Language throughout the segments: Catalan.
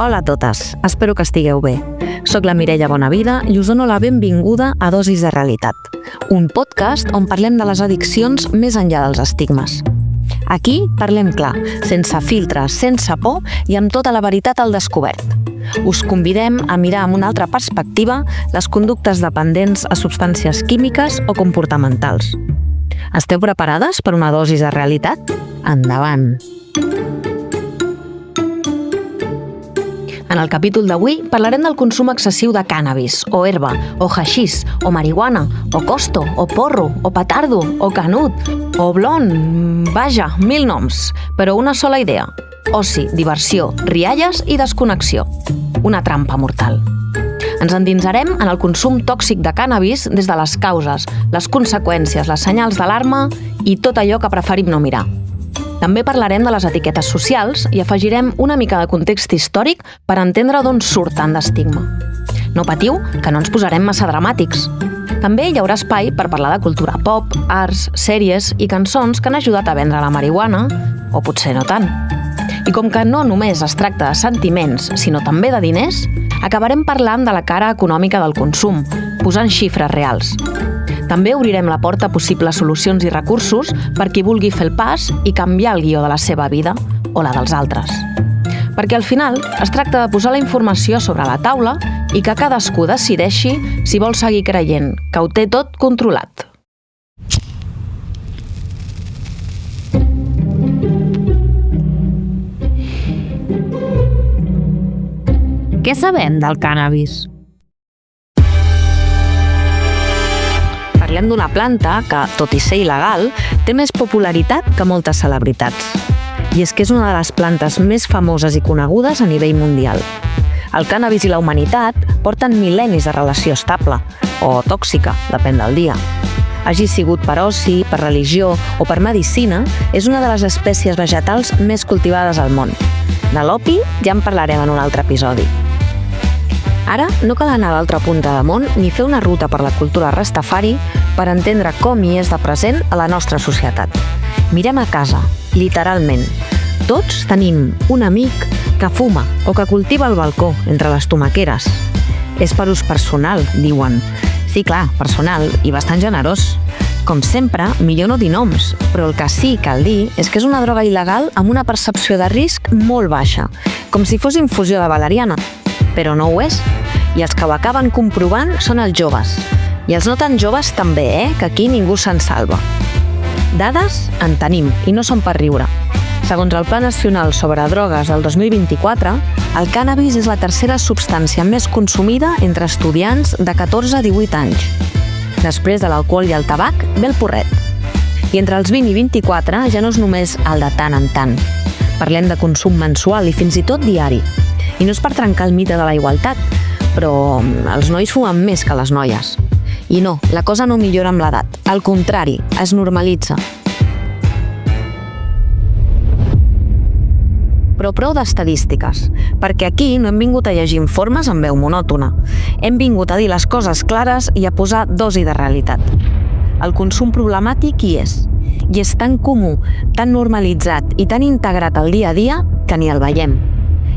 Hola a totes, espero que estigueu bé. Soc la Mireia Bonavida i us dono la benvinguda a Dosis de Realitat, un podcast on parlem de les addiccions més enllà dels estigmes. Aquí parlem clar, sense filtres, sense por i amb tota la veritat al descobert. Us convidem a mirar amb una altra perspectiva les conductes dependents a substàncies químiques o comportamentals. Esteu preparades per una dosi de realitat? Endavant! En el capítol d'avui parlarem del consum excessiu de cànnabis, o herba, o haixís, o marihuana, o costo, o porro, o petardo, o canut, o blond, vaja, 1000 noms, però una sola idea: oci, diversió, rialles i desconnexió. Una trampa mortal. Ens endinsarem en el consum tòxic de cànnabis des de les causes, les conseqüències, les senyals d'alarma i tot allò que preferim no mirar. També parlarem de les etiquetes socials i afegirem una mica de context històric per entendre d'on surt tant d'estigma. No patiu, que no ens posarem massa dramàtics. També hi haurà espai per parlar de cultura pop, arts, sèries i cançons que han ajudat a vendre la marihuana, o potser no tant. I com que no només es tracta de sentiments, sinó també de diners, acabarem parlant de la cara econòmica del consum, posant xifres reals. També obrirem la porta a possibles solucions i recursos per qui vulgui fer el pas i canviar el guió de la seva vida o la dels altres. Perquè al final es tracta de posar la informació sobre la taula i que cadascú decideixi si vol seguir creient que ho té tot controlat. Què sabem del cànnabis? Parlem d'una planta que, tot i ser il·legal, té més popularitat que moltes celebritats. I és que és una de les plantes més famoses i conegudes a nivell mundial. El cànnabis i la humanitat porten mil·lennis de relació estable, o tòxica, depèn del dia. Hagi sigut per oci, per religió o per medicina, és una de les espècies vegetals més cultivades al món. De l'opi ja en parlarem en un altre episodi. Ara no cal anar a l'altra punta del món ni fer una ruta per la cultura rastafari per entendre com hi és de present a la nostra societat. Mirem a casa, literalment. Tots tenim un amic que fuma o que cultiva al balcó entre les tomaqueres. És per ús personal, diuen. Sí, clar, personal i bastant generós. Com sempre, millor no dir noms, però el que sí cal dir és que és una droga il·legal amb una percepció de risc molt baixa, com si fos infusió de valeriana. Però no ho és, i els que ho acaben comprovant són els joves. I els no tan joves també, que aquí ningú se'n salva. Dades en tenim, i no són per riure. Segons el Pla Nacional sobre Drogues del 2024, el cànnabis és la tercera substància més consumida entre estudiants de 14 a 18 anys. Després de l'alcohol i el tabac, ve el porret. I entre els 20 i 24 ja no és només el de tant en tant. Parlem de consum mensual i fins i tot diari. I no és per trencar el mite de la igualtat, però els nois fumen més que les noies. I no, la cosa no millora amb l'edat. Al contrari, es normalitza. Però prou d'estadístiques, perquè aquí no hem vingut a llegir informes amb veu monòtona. Hem vingut a dir les coses clares i a posar dosi de realitat. El consum problemàtic hi és. I és tan comú, tan normalitzat i tan integrat al dia a dia que ni el veiem.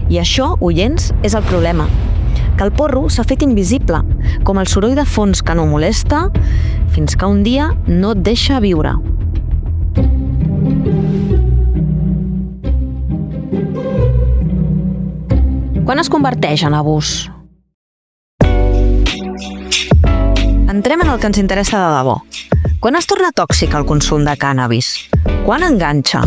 I això, oients, és el problema. Que el porro s'ha fet invisible, com el soroll de fons que no molesta, fins que un dia no et deixa viure. Quan es converteix en abús? Entrem en el que ens interessa de debò. Quan es torna tòxic el consum de cànnabis? Quan enganxa?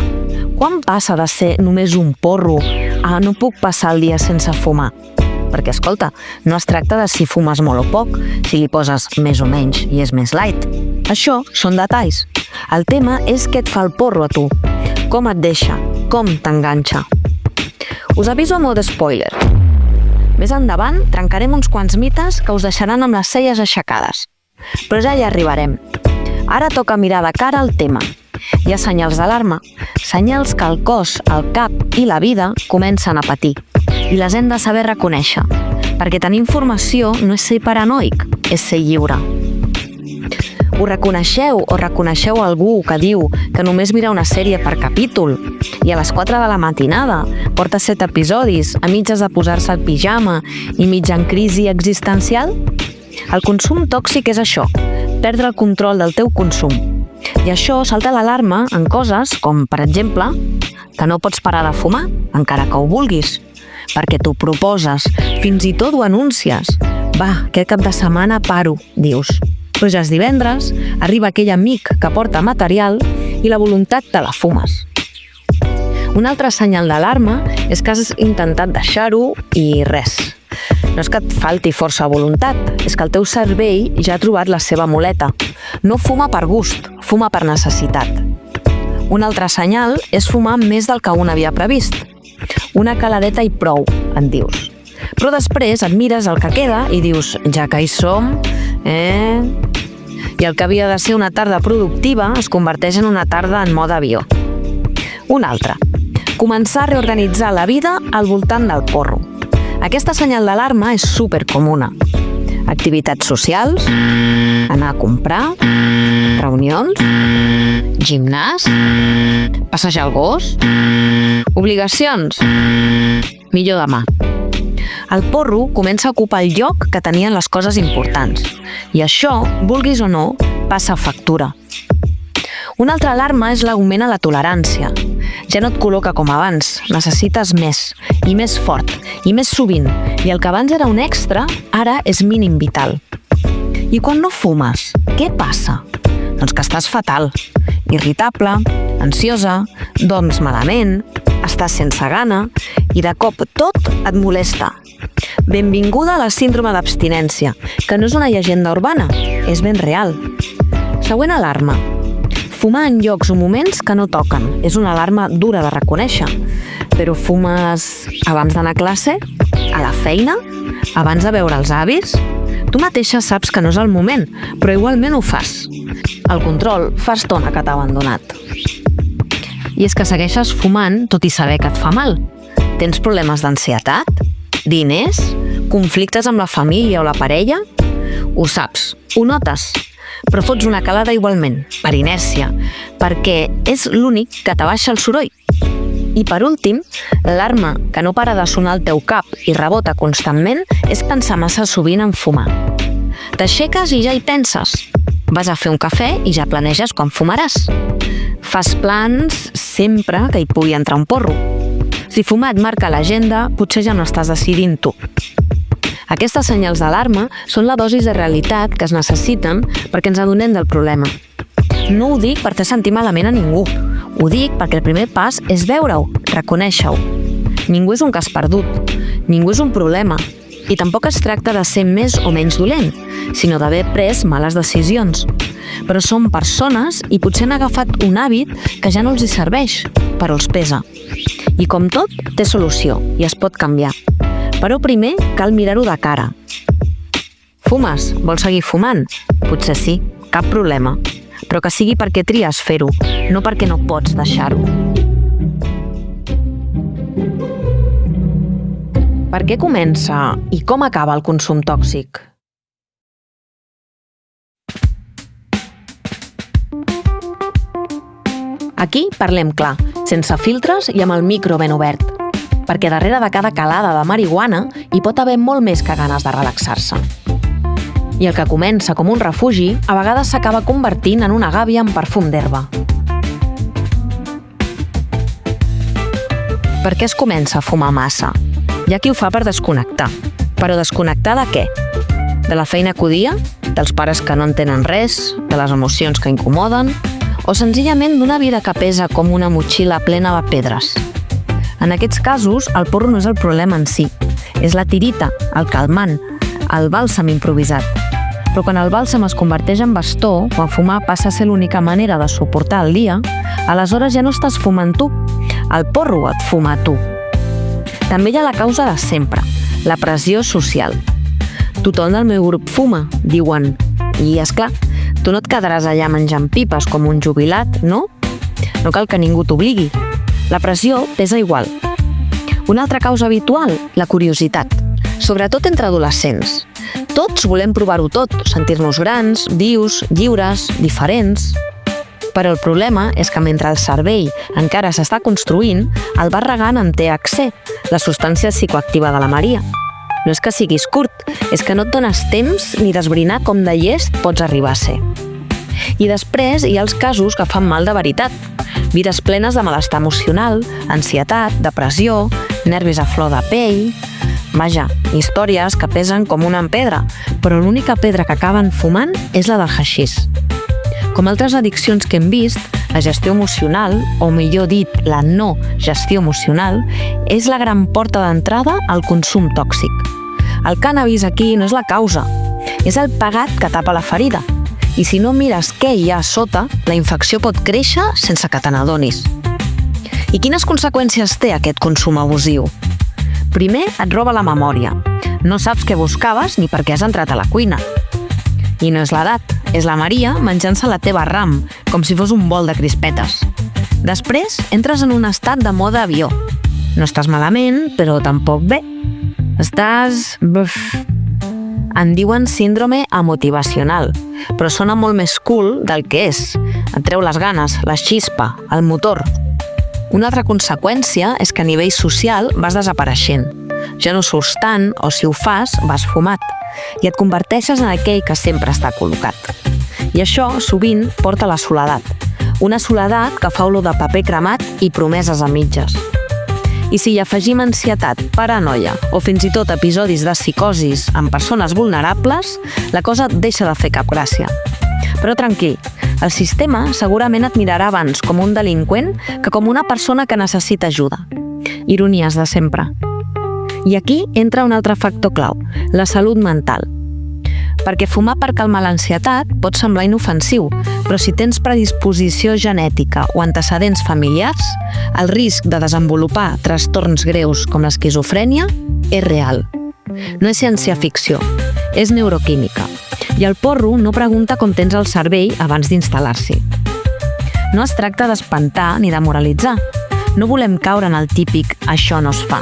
Quan passa de ser només un porro a no puc passar el dia sense fumar? Perquè, escolta, no es tracta de si fumes molt o poc, si li poses més o menys i és més light. Això són detalls. El tema és què et fa el porro a tu, com et deixa, com t'enganxa. Us aviso a mode spoiler. Més endavant trencarem uns quants mites que us deixaran amb les celles aixecades. Però ja hi arribarem. Ara toca mirar de cara al tema. Hi ha senyals d'alarma, senyals que el cos, el cap i la vida comencen a patir. I les hem de saber reconèixer, perquè tenir informació no és ser paranoic, és ser lliure. Ho reconeixeu o reconeixeu algú que diu que només mira una sèrie per capítol i a les 4 de la matinada porta 7 episodis a mitges de posar-se el pijama i mig en crisi existencial? El consum tòxic és això, perdre el control del teu consum. I això salta l'alarma en coses com, per exemple, que no pots parar de fumar, encara que ho vulguis, perquè t'ho proposes, fins i tot ho anuncies. Va, aquest cap de setmana paro, dius. Però ja és divendres, arriba aquell amic que porta material i la voluntat te la fumes. Un altre senyal d'alarma és que has intentat deixar-ho i res. No és que et falti força voluntat, és que el teu cervell ja ha trobat la seva muleta. No fuma per gust, fuma per necessitat. Un altre senyal és fumar més del que un havia previst. Una caladeta i prou, et dius. Però després et mires el que queda i dius, ja que hi som, I el que havia de ser una tarda productiva es converteix en una tarda en mode avió. Un altre. Començar a reorganitzar la vida al voltant del porro. Aquesta senyal d'alarma és supercomuna. Activitats socials, anar a comprar, reunions, gimnàs, passejar el gos, obligacions, millor demà. El porro comença a ocupar el lloc que tenien les coses importants i això, vulguis o no, passa factura. Una altra alarma és l'augment a la tolerància. Ja no et col·loca com abans, necessites més, i més fort, i més sovint, i el que abans era un extra, ara és mínim vital. I quan no fumes, què passa? Doncs que estàs fatal, irritable, ansiosa, dorms malament, estàs sense gana, i de cop tot et molesta. Benvinguda a la síndrome d'abstinència, que no és una llegenda urbana, és ben real. Següent alarma. Fumar en llocs o moments que no toquen. És una alarma dura de reconèixer. Però fumes abans d'anar a classe? A la feina? Abans de veure els avis? Tu mateixa saps que no és el moment, però igualment ho fas. El control fa estona que t'ha abandonat. I és que segueixes fumant tot i saber que et fa mal. Tens problemes d'ansietat? Diners? Conflictes amb la família o la parella? Ho saps, ho notes, però fots una calada igualment, per inèrcia, perquè és l'únic que t'abaixa el soroll. I per últim, l'alarma que no para de sonar al teu cap i rebota constantment és pensar massa sovint en fumar. T'aixeques i ja hi penses. Vas a fer un cafè i ja planeges quan fumaràs. Fas plans sempre que hi pugui entrar un porro. Si fumar et marca l'agenda, potser ja no estàs decidint tu. Aquestes senyals d'alarma són la dosi de realitat que es necessiten perquè ens adonem del problema. No ho dic per fer sentir malament a ningú. Ho dic perquè el primer pas és veure-ho, reconèixer-ho. Ningú és un cas perdut, ningú és un problema. I tampoc es tracta de ser més o menys dolent, sinó d'haver pres males decisions. Però som persones i potser han agafat un hàbit que ja no els hi serveix, però els pesa. I com tot, té solució i es pot canviar. Però primer cal mirar-ho de cara. Fumes? Vols seguir fumant? Potser sí, cap problema. Però que sigui perquè tries fer-ho, no perquè no pots deixar-ho. Per què comença i com acaba el consum tòxic? Aquí parlem clar, sense filtres i amb el micro ben obert. Perquè darrere de cada calada de marihuana hi pot haver molt més que ganes de relaxar-se. I el que comença com un refugi, a vegades s'acaba convertint en una gàbia amb perfum d'herba. Per què es comença a fumar massa? Hi ha qui ho fa per desconnectar. Però desconnectar de què? De la feina que dels pares que no entenen res, de les emocions que incomoden, o senzillament d'una vida que pesa com una motxilla plena de pedres. En aquests casos, el porro no és el problema en si, és la tirita, el calmant, el bàlsam improvisat. Però quan el bàlsam es converteix en bastó, quan fumar passa a ser l'única manera de suportar el dia, aleshores ja no estàs fumant tu, el porro et fuma a tu. També hi ha la causa de sempre, la pressió social. Tothom del meu grup fuma, diuen. I, esclar, tu no et quedaràs allà menjant pipes com un jubilat, no? No cal que ningú t'obligui. La pressió pesa igual. Una altra causa habitual, la curiositat, sobretot entre adolescents. Tots volem provar-ho tot, sentir-nos grans, vius, lliures, diferents. Però el problema és que mentre el cervell encara s'està construint, el va regant amb THC, la substància psicoactiva de la Maria. No és que siguis curt, és que no et dones temps ni d'esbrinar com de llest pots arribar a ser. I després hi ha els casos que fan mal de veritat. Vides plenes de malestar emocional, ansietat, depressió, nervis a flor de pell... Vaja, històries que pesen com una pedra, però l'única pedra que acaben fumant és la del haixís. Com altres addiccions que hem vist, la gestió emocional, o millor dit, la no gestió emocional, és la gran porta d'entrada al consum tòxic. El cànnabis aquí no és la causa, és el pegat que tapa la ferida. I si no mires què hi ha a sota, la infecció pot créixer sense que te n'adonis. I quines conseqüències té aquest consum abusiu? Primer, et roba la memòria. No saps què buscaves ni per què has entrat a la cuina. I no és l'edat, és la Maria menjant-se la teva RAM, com si fos un bol de crispetes. Després, entres en un estat de mode avió. No estàs malament, però tampoc bé. Estàs... En diuen síndrome amotivacional, però sona molt més cool del que és. Et treu les ganes, la xispa, el motor. Una altra conseqüència és que a nivell social vas desapareixent. Ja no surts tant, o si ho fas, vas fumat, i et converteixes en aquell que sempre està col·locat. I això, sovint, porta a la soledat. Una soledat que fa olor de paper cremat i promeses a mitges. I si hi afegim ansietat, paranoia o fins i tot episodis de psicosis en persones vulnerables, la cosa deixa de fer cap gràcia. Però tranquil, el sistema segurament et mirarà abans com un delinqüent que com una persona que necessita ajuda. Ironies de sempre. I aquí entra un altre factor clau, la salut mental. Perquè fumar per calmar l'ansietat pot semblar inofensiu, però si tens predisposició genètica o antecedents familiars, el risc de desenvolupar trastorns greus com l'esquizofrènia és real. No és ciència-ficció, és neuroquímica. I el porro no pregunta com tens el cervell abans d'instal·lar-s'hi. No es tracta d'espantar ni de moralitzar. No volem caure en el típic «això no es fa».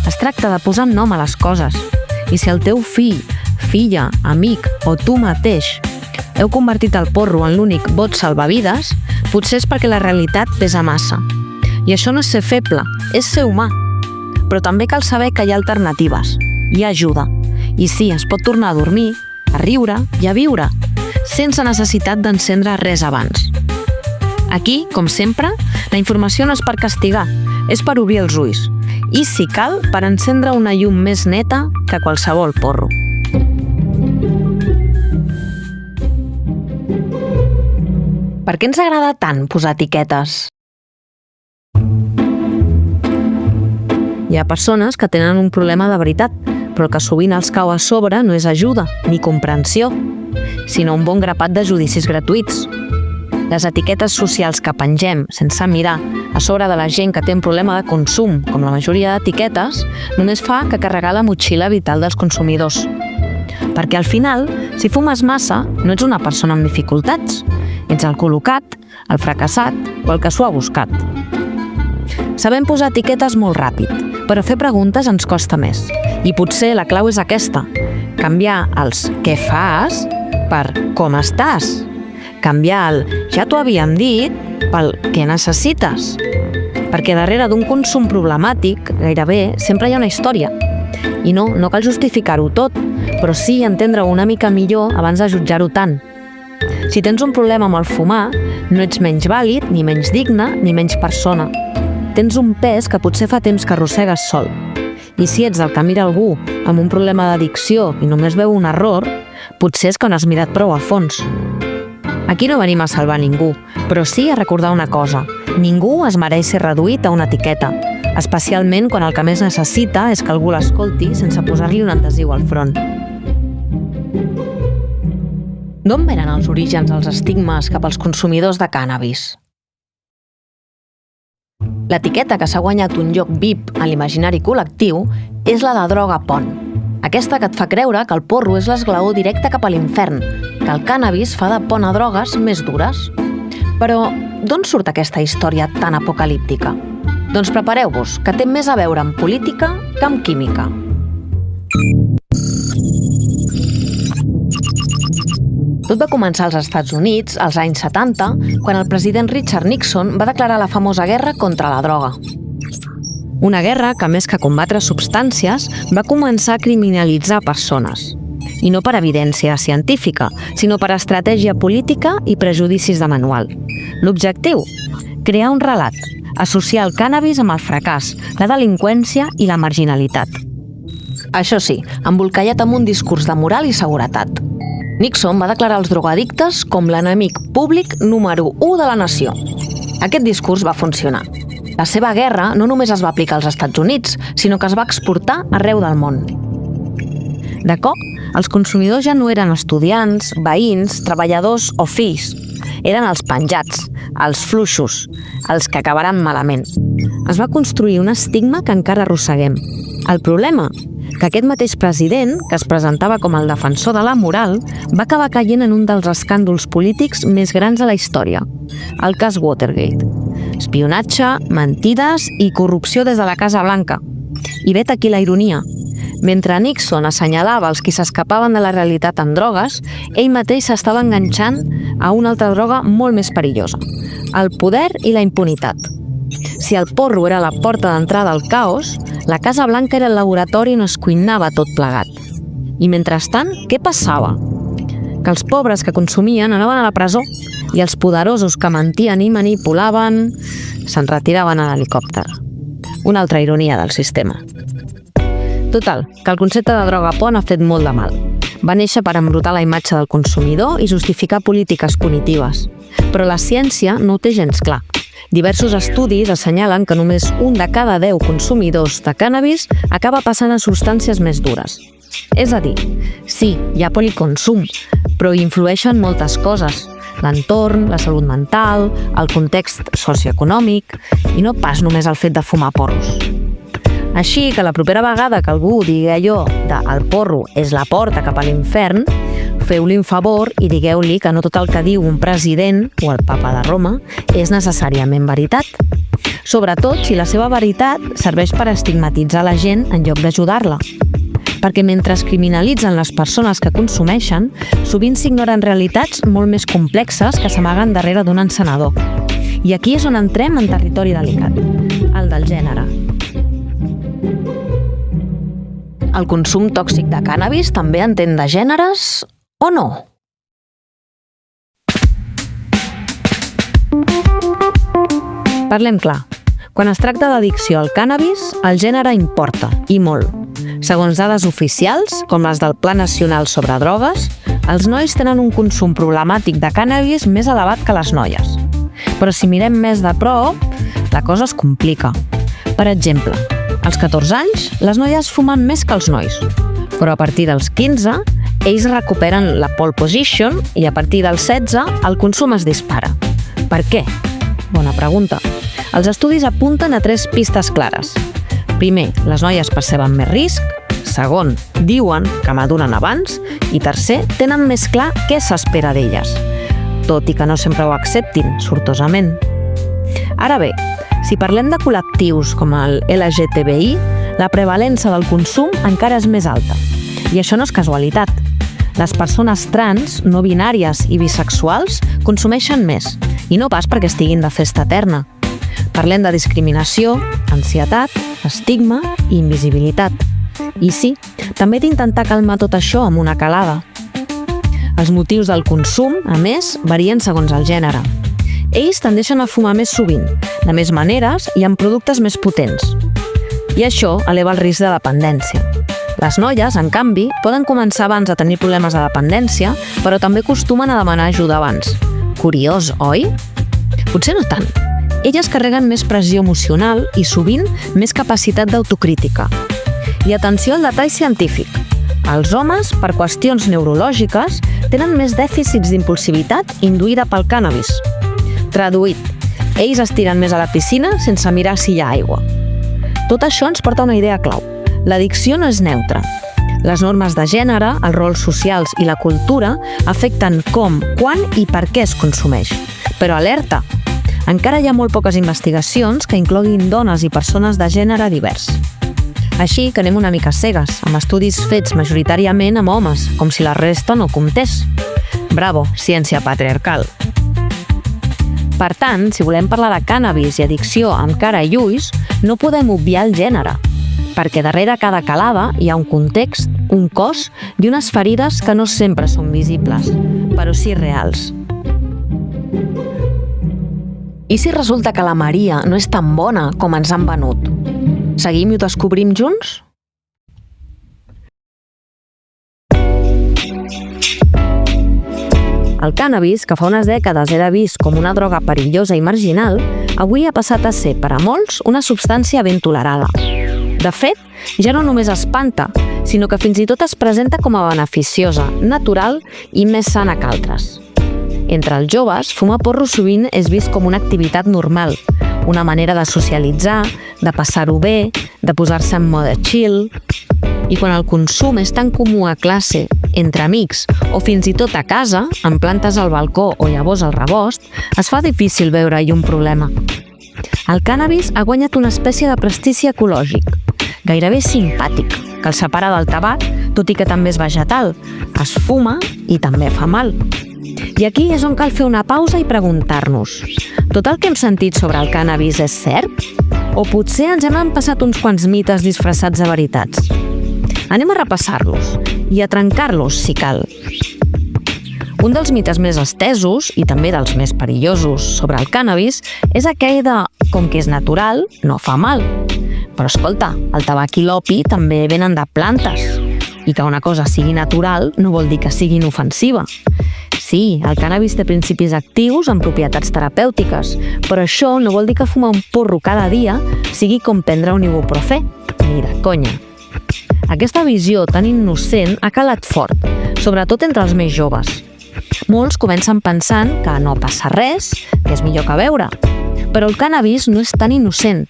Es tracta de posar nom a les coses. I si el teu fill, filla, amic o tu mateix heu convertit el porro en l'únic bot salvavides, potser és perquè la realitat pesa massa. I això no és ser feble, és ser humà. Però també cal saber que hi ha alternatives, hi ha ajuda. I sí, es pot tornar a dormir, a riure i a viure, sense necessitat d'encendre res abans. Aquí, com sempre, la informació no és per castigar, és per obrir els ulls. I, si cal, per encendre una llum més neta que qualsevol porro. Per què ens agrada tant posar etiquetes? Hi ha persones que tenen un problema de veritat, però el que sovint els cau a sobre no és ajuda ni comprensió, sinó un bon grapat de judicis gratuïts. Les etiquetes socials que pengem sense mirar a sobre de la gent que té un problema de consum, com la majoria d'etiquetes, només fa que carregar la motxilla vital dels consumidors. Perquè al final, si fumes massa, no ets una persona amb dificultats. Ets el col·locat, el fracassat o el que s'ho ha buscat. Sabem posar etiquetes molt ràpid, però fer preguntes ens costa més. I potser la clau és aquesta, canviar els «què fas» per «com estàs». Canviar el «ja t'ho havíem dit» pel «què necessites». Perquè darrere d'un consum problemàtic, gairebé, sempre hi ha una història. I no cal justificar-ho tot, però sí entendre-ho una mica millor abans de jutjar-ho tant. Si tens un problema amb el fumar, no ets menys vàlid, ni menys digne, ni menys persona. Tens un pes que potser fa temps que arrossegues sol. I si ets el que mira algú amb un problema d'addicció i només veu un error, potser és que no has mirat prou a fons. Aquí no venim a salvar ningú, però sí a recordar una cosa. Ningú es mereix ser reduït a una etiqueta, especialment quan el que més necessita és que algú l'escolti sense posar-li un adhesiu al front. D'on venen els orígens dels estigmes cap als consumidors de cànnabis? L'etiqueta que s'ha guanyat un lloc VIP a l'imaginari col·lectiu és la de droga pont. Aquesta que et fa creure que el porro és l'esglaó directe cap a l'infern, que el cànnabis fa de pont a drogues més dures. Però d'on surt aquesta història tan apocalíptica? Doncs prepareu-vos, que té més a veure amb política que amb química. Tot va començar als Estats Units, als anys 70, quan el president Richard Nixon va declarar la famosa guerra contra la droga. Una guerra que, més que combatre substàncies, va començar a criminalitzar persones. I no per evidència científica, sinó per estratègia política i prejudicis de manual. L'objectiu? Crear un relat, associar el cànnabis amb el fracàs, la delinqüència i la marginalitat. Això sí, embolcallat amb un discurs de moral i seguretat. Nixon va declarar els drogoaddictes com l'enemic públic número 1 de la nació. Aquest discurs va funcionar. La seva guerra no només es va aplicar als Estats Units, sinó que es va exportar arreu del món. De cop, els consumidors ja no eren estudiants, veïns, treballadors o fills. Eren els penjats, els fluixos, els que acabaran malament. Es va construir un estigma que encara arrosseguem. El problema? Que aquest mateix president, que es presentava com el defensor de la moral, va acabar caient en un dels escàndols polítics més grans de la història, el cas Watergate. Espionatge, mentides i corrupció des de la Casa Blanca. I vet aquí la ironia. Mentre Nixon assenyalava els qui s'escapaven de la realitat amb drogues, ell mateix s'estava enganxant a una altra droga molt més perillosa, el poder i la impunitat. Si el porro era la porta d'entrada al caos, la Casa Blanca era el laboratori on es cuinava tot plegat. I mentrestant, què passava? Que els pobres que consumien anaven a la presó i els poderosos que mentien i manipulaven se'n retiraven a l'helicòpter. Una altra ironia del sistema. Total, que el concepte de droga pont ha fet molt de mal. Va néixer per embrutar la imatge del consumidor i justificar polítiques punitives. Però la ciència no ho té gens clar. Diversos estudis assenyalen que només 1 de cada 10 consumidors de cànnabis acaba passant a substàncies més dures. És a dir, sí, hi ha policonsum, però hi influeixen moltes coses. L'entorn, la salut mental, el context socioeconòmic i no pas només el fet de fumar porros. Així que la propera vegada que algú digui allò de el porro és la porta cap a l'infern, feu-li un favor i digueu-li que no tot el que diu un president o el papa de Roma és necessàriament veritat. Sobretot si la seva veritat serveix per estigmatitzar la gent en lloc d'ajudar-la. Perquè mentre es criminalitzen les persones que consumeixen, sovint s'ignoren realitats molt més complexes que s'amaguen darrere d'un encenedor. I aquí és on entrem en territori delicat, el del gènere. El consum tòxic de cànnabis també entén de gèneres o no? Parlem clar. Quan es tracta d'addicció al cànnabis, el gènere importa, i molt. Segons dades oficials, com les del Pla Nacional sobre Drogues, els nois tenen un consum problemàtic de cànnabis més elevat que les noies. Però si mirem més de prop, la cosa es complica. Per exemple, als 14 anys, les noies fumen més que els nois, però a partir dels 15, ells recuperen la pole position i a partir dels 16 el consum es dispara. Per què? Bona pregunta. Els estudis apunten a 3 pistes clares. Primer, les noies perceben més risc. Segon, diuen que maduren abans. I tercer, tenen més clar què s'espera d'elles, tot i que no sempre ho acceptin, sortosament. Ara bé, si parlem de col·lectius com el LGTBI, la prevalença del consum encara és més alta. I això no és casualitat. Les persones trans, no binàries i bisexuals consumeixen més, i no pas perquè estiguin de festa eterna. Parlem de discriminació, ansietat, estigma i invisibilitat. I sí, també he d'intentar calmar tot això amb una calada. Els motius del consum, a més, varien segons el gènere. Ells tendeixen a fumar més sovint, de més maneres i amb productes més potents. I això eleva el risc de dependència. Les noies, en canvi, poden començar abans a tenir problemes de dependència, però també acostumen a demanar ajuda abans. Curiós, oi? Potser no tant. Elles carreguen més pressió emocional i, sovint, més capacitat d'autocrítica. I atenció al detall científic. Els homes, per qüestions neurològiques, tenen més dèficits d'impulsivitat induïda pel cànnabis. Traduït, ells es tiren més a la piscina sense mirar si hi ha aigua. Tot això ens porta a una idea clau. L'addicció no és neutra. Les normes de gènere, els rols socials i la cultura afecten com, quan i per què es consumeix. Però alerta! Encara hi ha molt poques investigacions que incloguin dones i persones de gènere divers. Així que anem una mica cegues, amb estudis fets majoritàriament amb homes, com si la resta no comptés. Bravo, ciència patriarcal. Per tant, si volem parlar de cànnabis i addicció amb cara i ulls, no podem obviar el gènere, perquè darrere cada calada hi ha un context, un cos i unes ferides que no sempre són visibles, però sí reals. I si resulta que la Maria no és tan bona com ens han venut? Seguim i ho descobrim junts? El cànnabis, que fa unes dècades era vist com una droga perillosa i marginal, avui ha passat a ser, per a molts, una substància ben tolerada. De fet, ja no només espanta, sinó que fins i tot es presenta com a beneficiosa, natural i més sana que altres. Entre els joves, fumar porro sovint és vist com una activitat normal, una manera de socialitzar, de passar-ho bé, de posar-se en mode chill. I quan el consum és tan comú a classe, entre amics o fins i tot a casa, amb plantes al balcó o llavors al rebost, es fa difícil veure-hi un problema. El cànnabis ha guanyat una espècie de prestigi ecològic, gairebé simpàtic, que el separa del tabac, tot i que també és vegetal, es fuma i també fa mal. I aquí és on cal fer una pausa i preguntar-nos: tot el que hem sentit sobre el cànnabis és cert? O potser ens hem empassat uns quants mites disfressats de veritats? Anem a repassar-los i a trencar-los, si cal. Un dels mites més estesos, i també dels més perillosos, sobre el cànnabis és aquell de, com que és natural, no fa mal. Però escolta, el tabac i l'opi també venen de plantes, i que una cosa sigui natural no vol dir que sigui inofensiva. Sí, el cànnabis té principis actius amb propietats terapèutiques, però això no vol dir que fumar un porro cada dia sigui com prendre un ibuprofè, ni de conya. Aquesta visió tan innocent ha calat fort, sobretot entre els més joves. Molts comencen pensant que no passa res, que és millor que beure. Però el cànnabis no és tan innocent.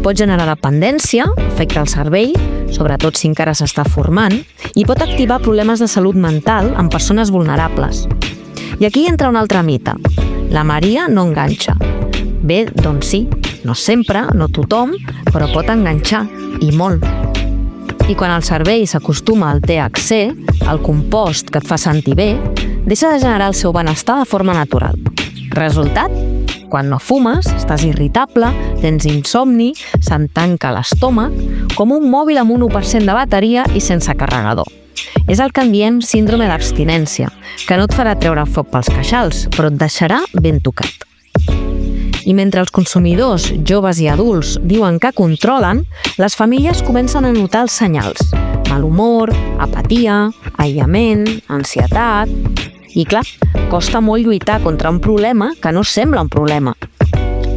Pot generar dependència, afecta el cervell, sobretot si encara s'està formant, i pot activar problemes de salut mental en persones vulnerables. I aquí entra un altre mite. La Maria no enganxa. Bé, doncs sí, no sempre, no tothom, però pot enganxar, i molt. I quan el cervell s'acostuma al THC, el compost que et fa sentir bé, deixa de generar el seu benestar de forma natural. Resultat? Quan no fumes, estàs irritable, tens insomni, se'n tanca l'estómac, com un mòbil amb un 1% de bateria i sense carregador. És el que en diem síndrome d'abstinència, que no et farà treure foc pels queixals, però et deixarà ben tocat. I mentre els consumidors, joves i adults, diuen que controlen, les famílies comencen a notar els senyals: mal humor, apatia, aïllament, ansietat. I clar, costa molt lluitar contra un problema que no sembla un problema.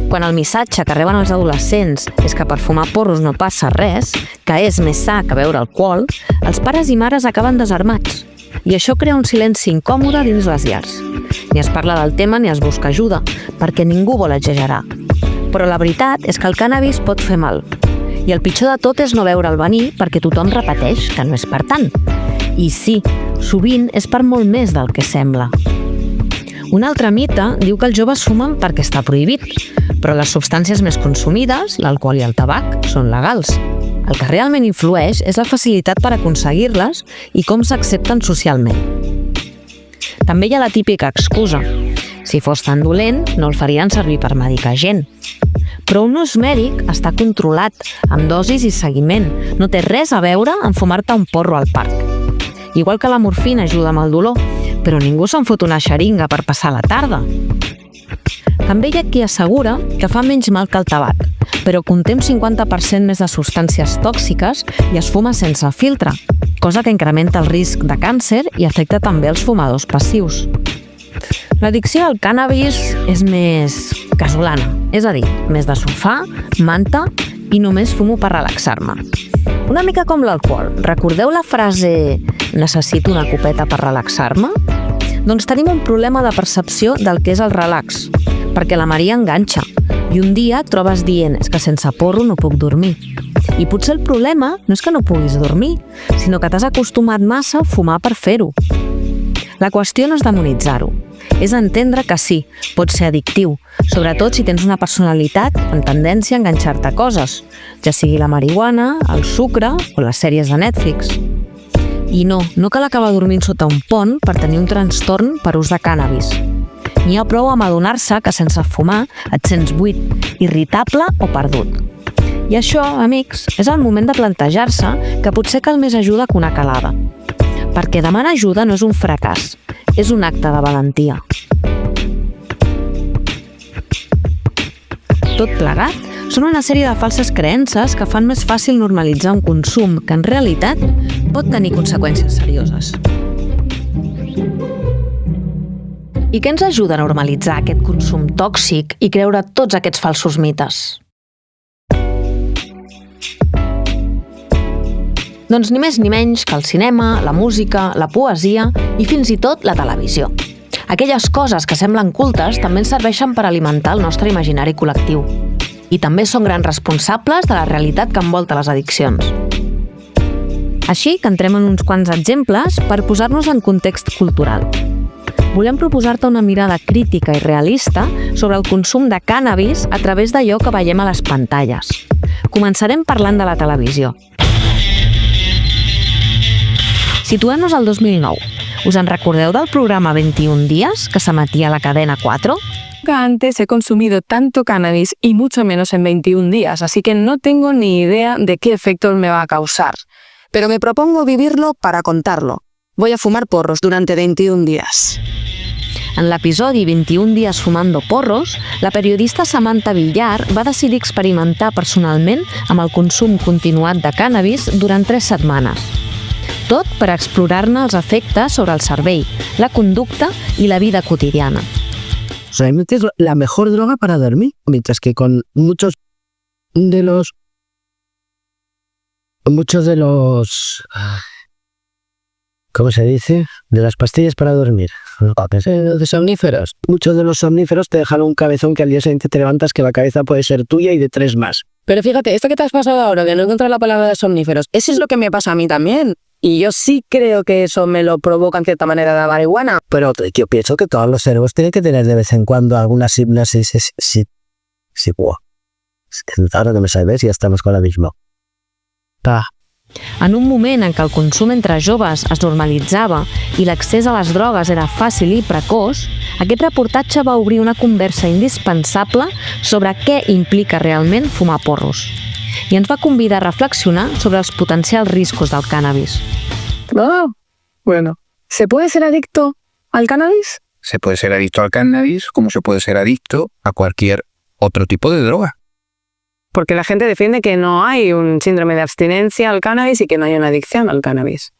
Quan el missatge que reben els adolescents és que per fumar porros no passa res, que és més sa que beure alcohol, els pares i mares acaben desarmats. I això crea un silenci incòmode dins les llars. Ni es parla del tema ni es busca ajuda, perquè ningú vol exagerar. Però la veritat és que el cànnabis pot fer mal. I el pitjor de tot és no veure'l venir perquè tothom repeteix que no és per tant. I sí, sovint és per molt més del que sembla. Un altre mite diu que els joves fumen perquè està prohibit, però les substàncies més consumides, l'alcohol i el tabac, són legals. El que realment influeix és la facilitat per aconseguir-les i com s'accepten socialment. També hi ha la típica excusa: si fos tan dolent, no el farien servir per medicar gent. Però un ús mèdic està controlat, amb dosis i seguiment. No té res a veure amb fumar-te un porro al parc. Igual que la morfina ajuda amb el dolor, però ningú se'n fot una xeringa per passar la tarda. També hi ha qui assegura que fa menys mal que el tabac, però conté un 50% més de substàncies tòxiques i es fuma sense filtre, cosa que incrementa el risc de càncer i afecta també els fumadors passius. L'addicció al cànnabis és més casolana, és a dir, més de sofà, manta i només fumo per relaxar-me. Una mica com l'alcohol. Recordeu la frase «necessito una copeta per relaxar-me»? Doncs tenim un problema de percepció del que és el relax, perquè la Maria enganxa, i un dia et trobes dient «és que sense porro no puc dormir». I potser el problema no és que no puguis dormir, sinó que t'has acostumat massa a fumar per fer-ho. La qüestió no és demonitzar-ho, és entendre que sí, pot ser addictiu, sobretot si tens una personalitat amb tendència a enganxar-te a coses, ja sigui la marihuana, el sucre o les sèries de Netflix. I no cal acabar dormint sota un pont per tenir un trastorn per ús de cànnabis. N'hi ha prou amb adonar-se que sense fumar et sents buit, irritable o perdut. I això, amics, és el moment de plantejar-se que potser cal més ajuda que una calada. Perquè demanar ajuda no és un fracàs, és un acte de valentia. Tot plegat són una sèrie de falses creences que fan més fàcil normalitzar un consum que en realitat pot tenir conseqüències serioses. I què ens ajuda a normalitzar aquest consum tòxic i creure tots aquests falsos mites? Doncs ni més ni menys que el cinema, la música, la poesia i fins i tot la televisió. Aquelles coses que semblen cultes també ens serveixen per alimentar el nostre imaginari col·lectiu. I també són grans responsables de la realitat que envolta les addiccions. Així que entrem en uns quants exemples per posar-nos en context cultural. Volem proposar-te una mirada crítica i realista sobre el consum de cànnabis a través d'allò que veiem a les pantalles. Començarem parlant de la televisió. Situem-nos al 2009. ¿Us en recordeu del programa 21 días que s'emetia a la cadena 4? Antes he consumido tanto cannabis y mucho menos en 21 días, así que no tengo ni idea de qué efectos me va a causar. Pero me propongo vivirlo para contarlo. Voy a fumar porros durante 21 días. En l'episodi 21 días fumando porros, la periodista Samantha Villar va decidir experimentar personalment amb el consum continuat de cànnabis durant 3 setmanes. Tot per explorar-ne els efectes sobre el cervell, la conducta i la vida quotidiana. Realmente es la mejor droga para dormir, mientras que con muchos de los ¿cómo se dice? De las pastillas para dormir. De somníferos. Muchos de los somníferos te dejan un cabezón que al día siguiente te levantas que la cabeza puede ser tuya y de 3 más. Pero fíjate, esto que te has pasado ahora de no encontrar la palabra de somníferos, eso es lo que me pasa a mí también. Y yo sí creo que eso me lo provoca en cierta manera la marihuana. Pero yo pienso que todos los cerebros tienen que tener de vez en cuando alguna hipnosis. Sí, buah. Es que ahora que me sabes, ya estamos con la misma. En un moment en què el consum entre joves es normalitzava i l'accés a les drogues era fàcil i precoç, aquest reportatge va obrir una conversa indispensable sobre què implica realment fumar porros. I ens va convidar a reflexionar sobre els potencials riscos del cànnabis. Bueno, ¿se puede ser adicto al cannabis? Se puede ser adicto al cannabis como se puede ser adicto a cualquier otro tipo de droga. Porque la gente defiende que no hay un síndrome de abstinencia al cannabis y que no hay una adicción al cannabis.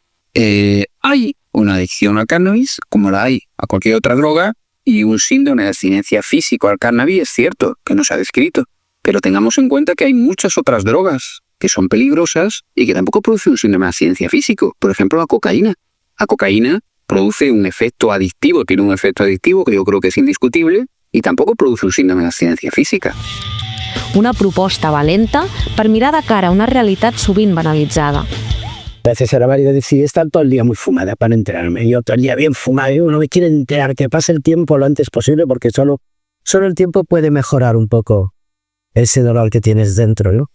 Hay una adicción al cannabis como la hay a cualquier otra droga y un síndrome de abstinencia físico al cannabis es cierto que no se ha descrito. Pero tengamos en cuenta que hay muchas otras drogas que son peligrosas y que tampoco producen un síndrome de abstinencia físico. Por ejemplo, la cocaína. La cocaína produce un efecto adictivo, tiene un efecto adictivo que yo creo que es indiscutible y tampoco produce un síndrome de abstinencia física. Una proposta valenta per mirar de cara a una realitat sovint banalitzada. A veces era válido decir, está todo el día muy fumada para enterarme. Yo todo el día bien fumado, yo no me quiero enterar, que pase el tiempo lo antes posible porque solo el tiempo puede mejorar un poco ese dolor que tienes dentro, ¿no?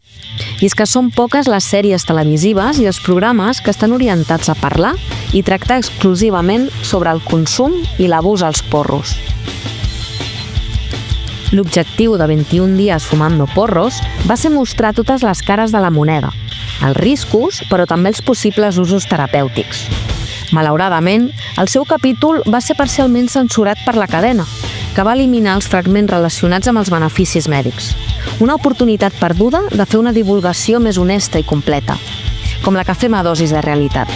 I és que són poques les sèries televisives i els programes que estan orientats a parlar i tractar exclusivament sobre el consum i l'abús als porros. L'objectiu de 21 dies fumando porros va ser mostrar totes les cares de la moneda, els riscos, però també els possibles usos terapèutics. Malauradament, el seu capítol va ser parcialment censurat per la cadena, que va eliminar els fragments relacionats amb els beneficis mèdics. Una oportunitat perduda de fer una divulgació més honesta i completa, com la que fem a Dosis de Realitat.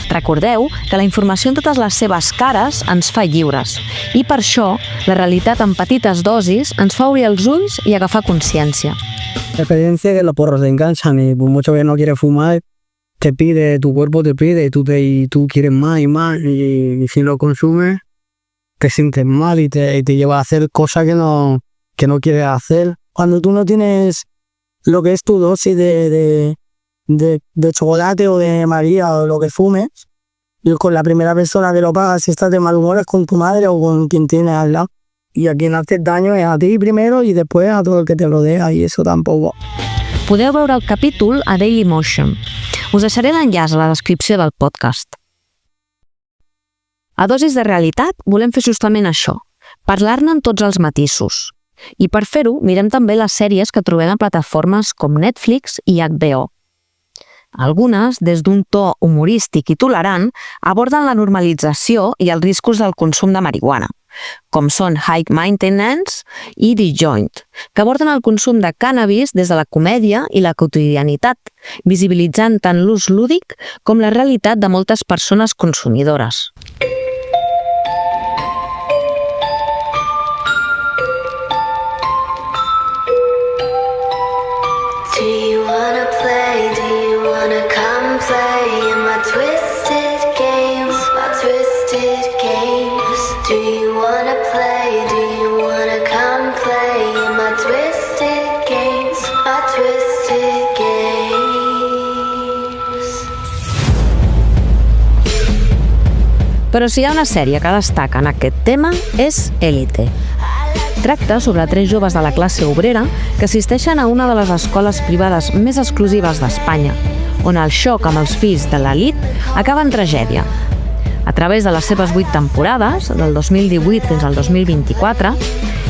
Recordeu que la informació en totes les seves cares ens fa lliures i per això la realitat en petites dosis ens fa obrir els ulls i agafar consciència. La experiencia que los porros te enganchan y por mucho que no quieres fumar, tu cuerpo te pide y tú quieres más y más y si lo consumes te sientes mal y te lleva a hacer cosas que no quieres hacer. Cuando tú no tienes lo que es tu dosis de chocolate o de María o lo que fumes, y con la primera persona que lo paga, si estás de mal humor, es con tu madre o con quien tienes al lado. Y a quien haces daño es a ti primero y después a todo el que te rodea, y eso tampoco. Podeu veure el capítol a Dailymotion. Us deixaré l'enllaç a la descripció del podcast. A Dosis de Realitat volem fer justament això, parlar-ne en tots els matisos. I per fer-ho, mirem també les sèries que trobem a plataformes com Netflix i HBO. Algunes, des d'un to humorístic i tolerant, aborden la normalització i els riscos del consum de marihuana, com són High Maintenance i The Joint, que aborden el consum de cànnabis des de la comèdia i la quotidianitat, visibilitzant tant l'ús lúdic com la realitat de moltes persones consumidores. Do you wanna play? Do you wanna come play in my twisted games? My twisted games. Do you wanna play? Do you wanna come play in my twisted games? My twisted games. Però si hi ha una sèrie que destaca en aquest tema és Élite. Tracta sobre 3 joves de la classe obrera que assisteixen a una de les escoles privades més exclusives d'Espanya, on el xoc amb els fills de l'elit acaba en tragèdia. A través de les seves 8 temporades, del 2018 fins al 2024,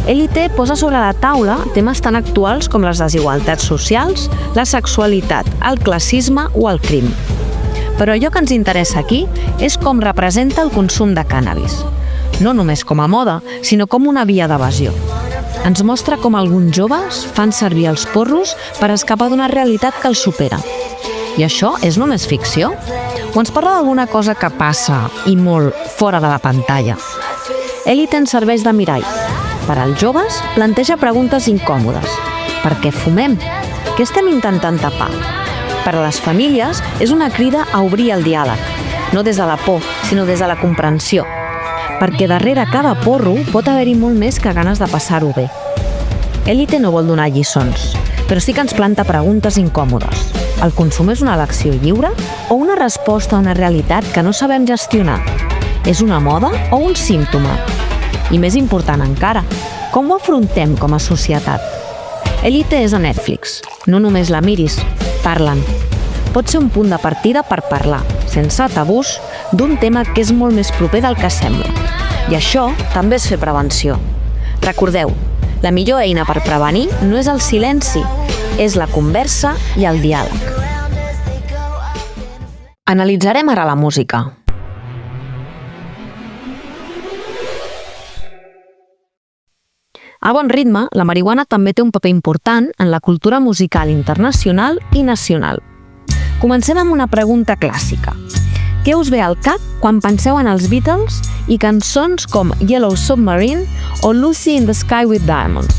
Élite posa sobre la taula temes tan actuals com les desigualtats socials, la sexualitat, el classisme o el crim. Però allò que ens interessa aquí és com representa el consum de cànnabis. No només com a moda, sinó com una via d'evasió. Ens mostra com alguns joves fan servir els porros per escapar d'una realitat que els supera. I això és només ficció? O ens parla d'alguna cosa que passa, i molt, fora de la pantalla? Élite ens serveix de mirall. Per als joves, planteja preguntes incòmodes. Per què fumem? Què estem intentant tapar? Per a les famílies, és una crida a obrir el diàleg, no des de la por, sinó des de la comprensió. Perquè darrere cada porro pot haver-hi molt més que ganes de passar-ho bé. Élite no vol donar lliçons, però sí que ens planta preguntes incòmodes. El consum és una elecció lliure o una resposta a una realitat que no sabem gestionar? És una moda o un símptoma? I més important encara, com ho afrontem com a societat? Élite és a Netflix. No només la miris, parlen. Pot ser un punt de partida per parlar, sense tabús, d'un tema que és molt més proper del que sembla. I això també és fer prevenció. Recordeu, la millor eina per prevenir no és el silenci, és la conversa i el diàleg. Analitzarem ara la música. A bon ritme, la marihuana també té un paper important en la cultura musical internacional i nacional. Comencem amb una pregunta clàssica. Què us ve al cap quan penseu en els Beatles i cançons com Yellow Submarine o Lucy in the Sky with Diamonds?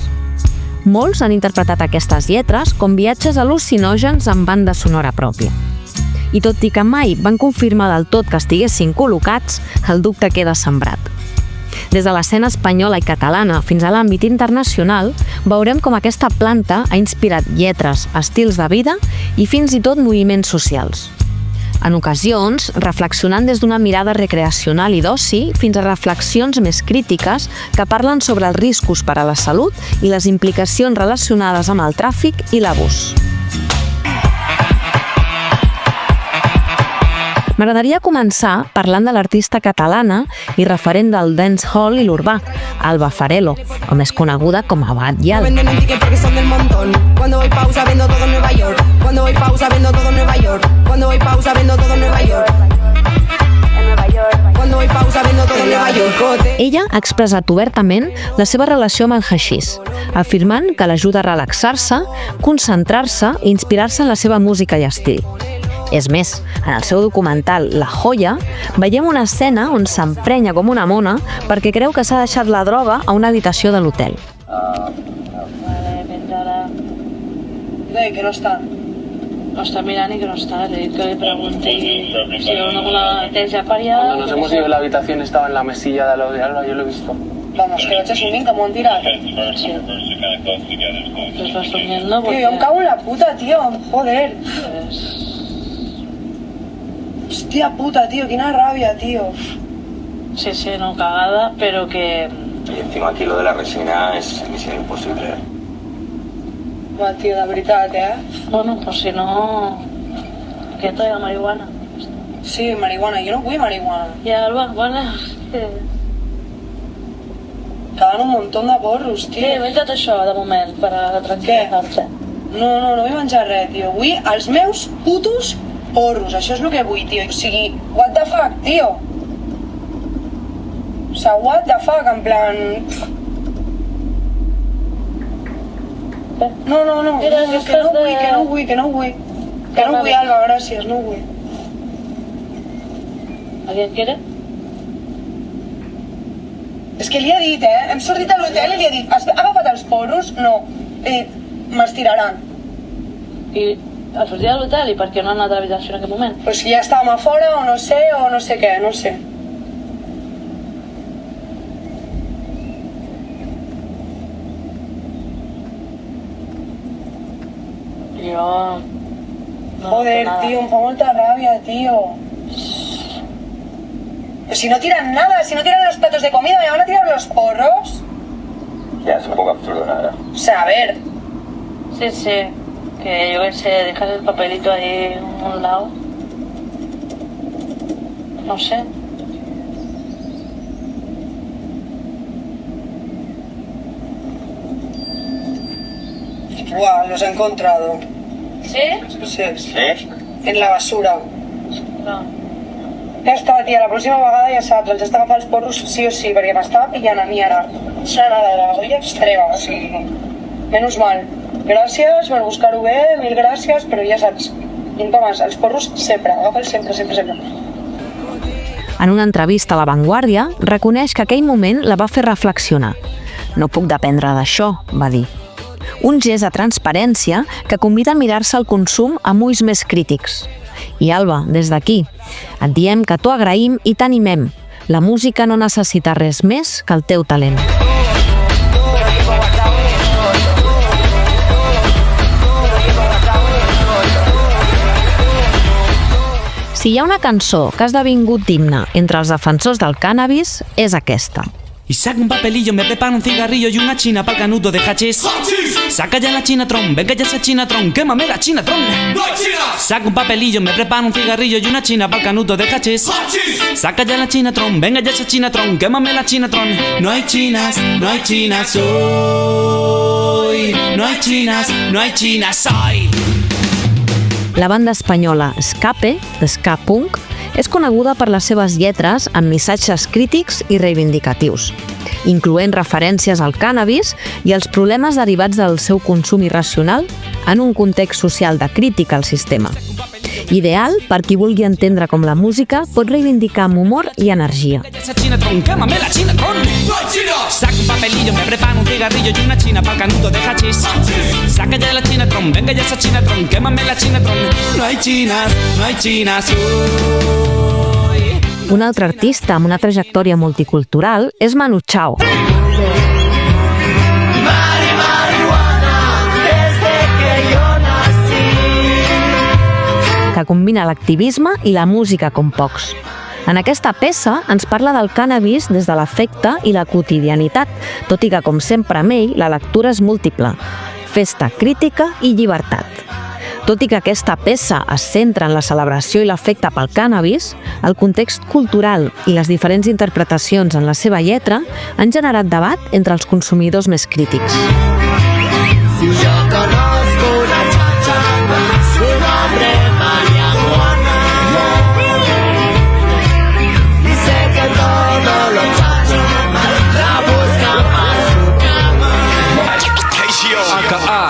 Molts han interpretat aquestes lletres com viatges al·lucinògens amb banda sonora pròpia. I tot i que mai van confirmar del tot que estiguessin col·locats, el dubte queda sembrat. Des de l'escena espanyola i catalana fins a l'àmbit internacional, veurem com aquesta planta ha inspirat lletres, estils de vida i fins i tot moviments socials. En ocasions, reflexionant des d'una mirada recreacional i d'oci fins a reflexions més crítiques que parlen sobre els riscos per a la salut i les implicacions relacionades amb el tràfic i l'abús. M'agradaria començar parlant de l'artista catalana i referent del dancehall i l'urbà, Alba Farelo, o més coneguda com a Bad Gyal. Cuando voy pausa vendo todo Nueva York. Cuando voy pausa vendo todo Nueva York. Cuando voy pausa vendo todo Nueva York. Cuando voy pausa vendo todo Nueva York. Ella ha expressat obertament la seva relació amb el haixís, afirmant que l'ajuda a relaxar-se, concentrar-se i inspirar-se en la seva música i estil. És més, en el seu documental La Joya, veiem una escena on s'emprenya com una mona perquè creu que s'ha deixat la droga a una habitació de l'hotel. Que no està. No está mirando y que no está. Le he dicho que le pregunte si alguna tens ya pariada. Cuando nos hemos ido de la habitación estaba en la mesilla de lo de Alba, yo lo he visto. Vamos, que vaig assumint que m'ho han tirat. Sí. Te estás soñando porque... Tío, yo me cago en la puta, tío. Joder. Hostia puta, tío, quina ràbia, tío. Sí, sí, no, cagada, pero que... Y encima aquí lo de la resina es misión imposible. Va, tío, la veritat, Bueno, pues si no... que traiga marihuana. Sí, marihuana. Jo no vull marihuana. Ja, bueno, Quedan un montón de porros, tio. M'he menjat això, de moment, per a tranquil·litzar-te. No vull menjar res, tio. Vull els meus putos porros. Això és el que vull, tio. O sigui, what the fuck, tio? O sea, what the fuck, en plan... No. Mira, Que no vull. Que no vull, Alba, gràcies, no vull. ¿Alguien quiere? És que li he dit, hem sortit a l'hotel i li he dit, has agafat els porros? No. M'estiraran. I al sortir de l'hotel, i per què no han anat a l'habitació en aquest moment? Pues ja estàvem a fora o no sé què, no sé. Jo... Joder, tio, em fa molta ràbia, tio. Pero si no tiran nada, si no tiran los platos de comida, ¿me van a tirar los porros? Ya, es un poco absurdo, la verdad. O sea, a ver. Sí, que yo qué sé, dejas el papelito ahí en un lado. No sé. Buah, los he encontrado. ¿Sí? Sí. En la basura. No. Ja està, tia, la pròxima vegada ja saps, els has d'agafar els porros sí o sí, perquè m'estava pillant a mi ara. Sana de la olla extrema, o sigui... Menys mal. Gràcies per buscar-ho bé, mil gràcies, però ja saps, nunca más, els porros sempre, agafa'ls sempre. En una entrevista a La Vanguardia, reconeix que aquell moment la va fer reflexionar. No puc dependre d'això, va dir. Un gest de transparència que convida a mirar-se el consum amb ulls més crítics. I Alba, des d'aquí, et diem que t'ho agraïm i t'animem. La música no necessita res més que el teu talent. Si hi ha una cançó que ha esdevingut himne entre els defensors del cànnabis, és aquesta. Y saca un papelillo, me prepara un cigarrillo y una china pa'l canuto de hachís. Saca ya la Chinatron, venga ya esa Chinatron, quémame la Chinatron. ¡No hay chinas! Saca un papelillo, me prepara un cigarrillo y una china pa'l canuto de hachís. Saca ya la Chinatron, venga ya esa Chinatron, quémame la Chinatron. No hay chinas hoy. No hay chinas hoy. La banda espanyola Escape, de ska punk, és coneguda per les seves lletres amb missatges crítics i reivindicatius, incloent referències al cànnabis i els problemes derivats del seu consum irracional en un context social de crítica al sistema. Ideal per qui vulgui entendre com la música pot reivindicar amb humor i energia. Saca un papelillo, me prepara un cigarrillo y una china pa'l canuto de hachís. Saca ya la Chinatron, venga ya esa Chinatron, quémame la Chinatron. No hay chinas hoy. Un altre artista amb una trajectòria multicultural és Manu Chao. Que combina l'activisme i la música com pocs. En aquesta peça ens parla del cànnabis des de l'afecte i la quotidianitat, tot i que, com sempre amb ell, la lectura és múltiple. Festa, crítica i llibertat. Tot i que aquesta peça es centra en la celebració i l'afecte pel cànnabis, el context cultural i les diferents interpretacions en la seva lletra han generat debat entre els consumidors més crítics. Yo conozco una chacha, su nombre María Juana. Dice que todos los chachos la buscan para su cama.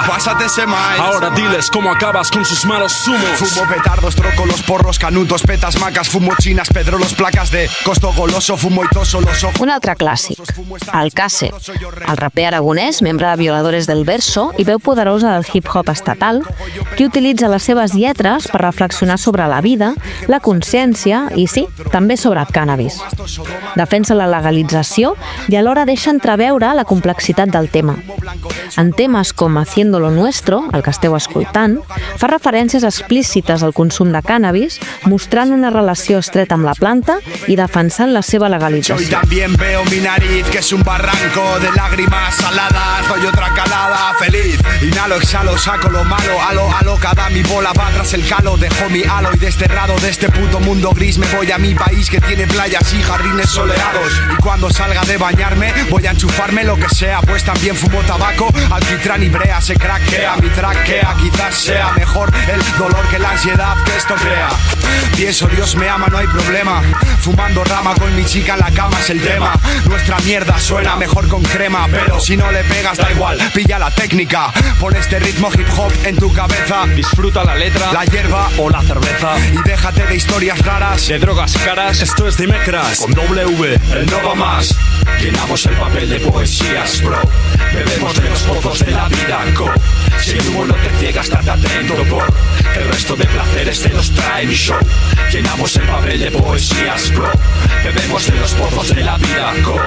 Pásate ese maíz. Ahora diles cómo acabas con sus malos humos. Fumo petardos, troco los porros, canutos, petas, macas. Fumo chinas, pedro los placas de costo goloso. Fumo y toso los ojos. Un altre clàssic, Alcácer, el raper aragonès, membre de Violadores del Verso i veu poderosa del hip-hop estatal, que utilitza les seves lletres per reflexionar sobre la vida, la consciència i, sí, també sobre el cànnabis. Defensa la legalització i alhora deixa entreveure la complexitat del tema. En temes com Haciendo lo Nuestro, el que esteu escoltant, fa referències explícites al consum de cànnabis, mostrant una relació estreta amb la planta i defensant la seva legalització. Hoy también veo mi nariz, que es un barranco de lágrimas saladas. Doy otra calada feliz. Inhalo, exhalo, saco lo malo. Halo, cada mi bola va tras el calo. Dejo mi halo y desterrado de este puto mundo gris me voy a mi país que tiene playas y jardines soleados. Y cuando salga de bañarme voy a enchufarme lo que sea, pues también fumo tabaco, alquitrán y brea. Se craquea mi traquea, quizás sea mejor el dolor que la ansiedad que esto crea. Pienso Dios me ama, no hay problema. Fumando rama con mi chica en la cama es el tema. Nuestra mierda suena mejor con crema, pero si no le pegas da igual, pilla la técnica. Pon este ritmo hip hop en tu cabeza. Disfruta la letra, la hierba o la cerveza. Y déjate de historias raras, de drogas caras. Esto es Dimecras, con W, el no va más. Llenamos el papel de poesías, bro. Bebemos de los pozos de la vida, go. Si el humo no te ciega, estate atento, por el resto de placeres te los trae mi show. Llenamos el papel de poesías, bro. Bebemos de los pozos de la vida, go.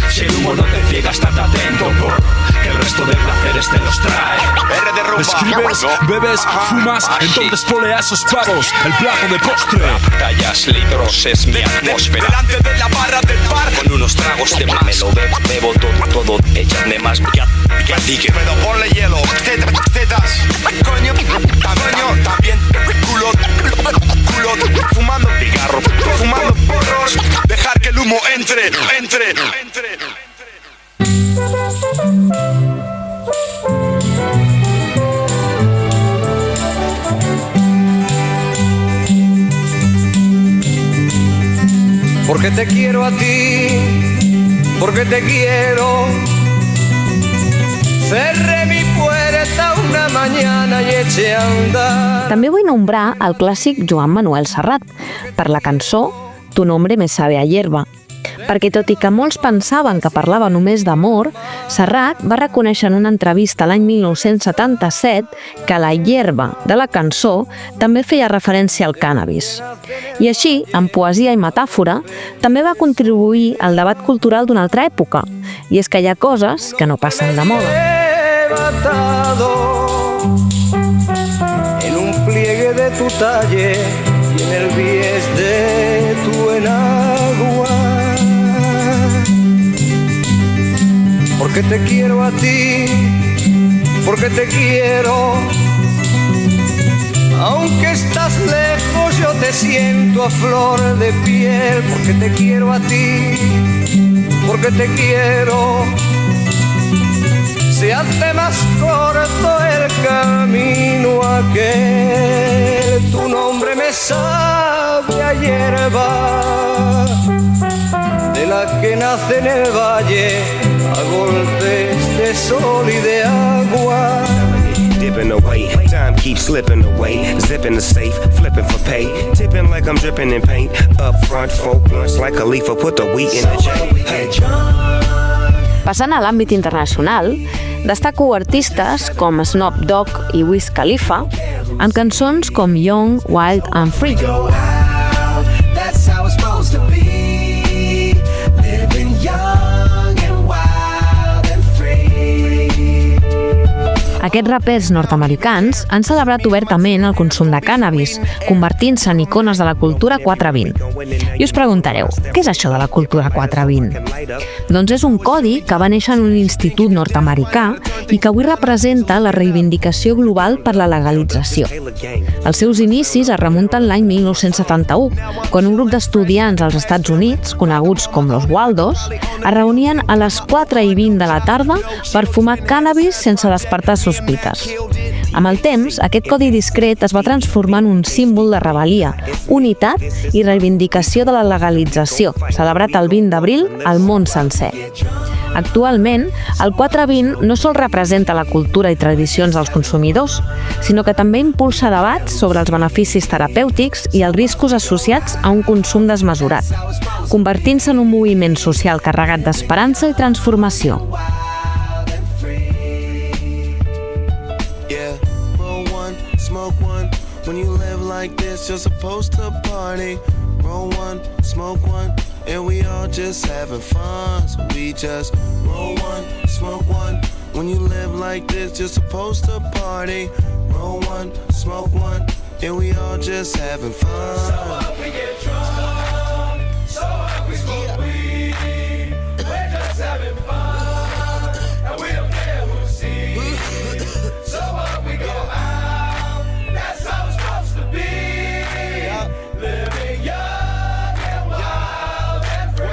Si el humo no te ciega, estate atento, por el resto de placeres te los trae. R de rumba. Escribes, bebes, fumas, entonces ponle a esos pagos el plato de postre. Tallas litros es mi atmósfera. Delante de la barra del bar, con unos tragos de más. Me lo bebo todo, échame más. Pero ponle hielo, tetas, coño, también culo, fumando cigarro, fumando porros, dejar que el humo entre. Porque te quiero a ti, porque te quiero. Cerré mi puerta una mañana i eché a andar. També vull nombrar el clàssic Joan Manuel Serrat per la cançó Tu nombre me sabe a hierba. Perquè tot i que molts pensaven que parlava només d'amor, Serrat va reconèixer en una entrevista l'any 1977 que la hierba de la cançó també feia referència al cànnabis. I així, amb poesia i metàfora, també va contribuir al debat cultural d'una altra època, i és que hi ha coses que no passen de moda. En un pliegue de tu talle y en el bies de tu enagua. Porque te quiero a ti, porque te quiero. Aunque estás lejos yo te siento a flor de piel. Porque te quiero a ti, porque te quiero. Se hace más corto el camino aquel. Tu nombre me sabe a hierba, de la que nace en el valle a golpes de sol y de agua. Dipping away, time keeps slipping away. Zipping the safe, flipping for pay. Tipping like I'm dripping in paint. Up front, folk blunts like a leaf. Put the wheat in the J. Hey. Passant a l'àmbit internacional, destaco artistes com Snoop Dogg i Wiz Khalifa amb cançons com Young, Wild and Free. Aquests rapers nord-americans han celebrat obertament el consum de cànnabis, convertint-se en icones de la cultura 420. I us preguntareu, què és això de la cultura 420? Doncs és un codi que va néixer en un institut nord-americà i que avui representa la reivindicació global per la legalització. Els seus inicis es remunten l'any 1971, quan un grup d'estudiants als Estats Units, coneguts com los Waldos, es reunien a les 4:20 de la tarda per fumar cànnabis sense despertar sospites. Amb el temps, aquest codi discret es va transformar en un símbol de rebel·lia, unitat i reivindicació de la legalització, celebrat el 20 d'abril al món sencer. Actualment, el 420 no sols representa la cultura i tradicions dels consumidors, sinó que també impulsa debats sobre els beneficis terapèutics i els riscos associats a un consum desmesurat, convertint-se en un moviment social carregat d'esperança i transformació. When you live like this, you're supposed to party. Roll one, smoke one, and we all just having fun. So we just roll one, smoke one, When you live like this, you're supposed to party. Roll one, smoke one, and we all just having fun. So up, we get drunk. So up, we smoke weed. We're just having fun, and we don't care who sees. So up, we go out. That's how it's supposed to be. Living young and wild and free.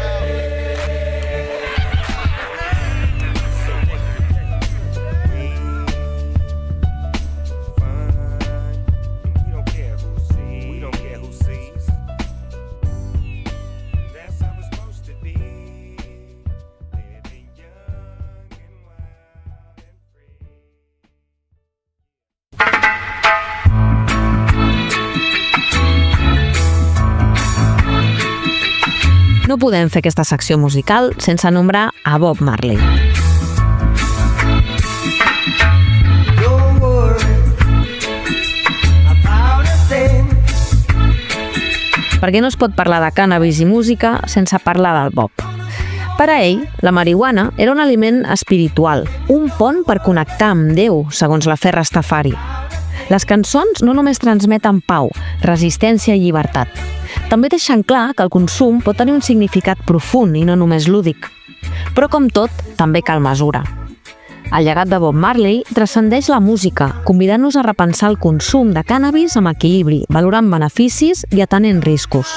No podem fer aquesta secció musical sense nombrar a Bob Marley. Perquè no es pot parlar de cànnabis i música sense parlar del Bob. Per a ell, la marihuana era un aliment espiritual, un pont per connectar amb Déu, segons la fe Rastafari. Les cançons no només transmeten pau, resistència i llibertat. També deixen clar que el consum pot tenir un significat profund i no només lúdic. Però com tot, també cal mesura. El llegat de Bob Marley transcendeix la música, convidant-nos a repensar el consum de cànnabis amb equilibri, valorant beneficis i atenent riscos.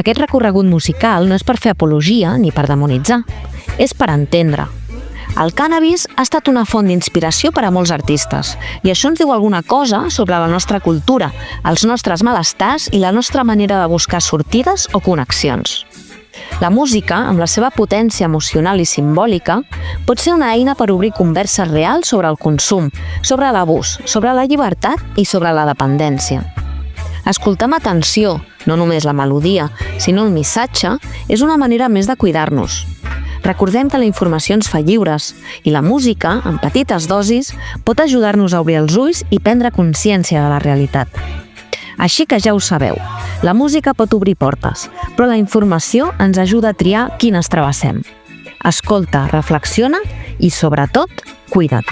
Aquest recorregut musical no és per fer apologia ni per demonitzar, és per entendre. El cànnabis ha estat una font d'inspiració per a molts artistes i això ens diu alguna cosa sobre la nostra cultura, els nostres malestars i la nostra manera de buscar sortides o connexions. La música, amb la seva potència emocional i simbòlica, pot ser una eina per obrir converses reals sobre el consum, sobre l'abús, sobre la llibertat i sobre la dependència. Escoltar amb atenció, no només la melodia, sinó el missatge, és una manera més de cuidar-nos. Recordem que la informació ens fa lliures i la música, en petites dosis, pot ajudar-nos a obrir els ulls i prendre consciència de la realitat. Així que ja ho sabeu, la música pot obrir portes, però la informació ens ajuda a triar quines travessem. Escolta, reflexiona i, sobretot, cuida't.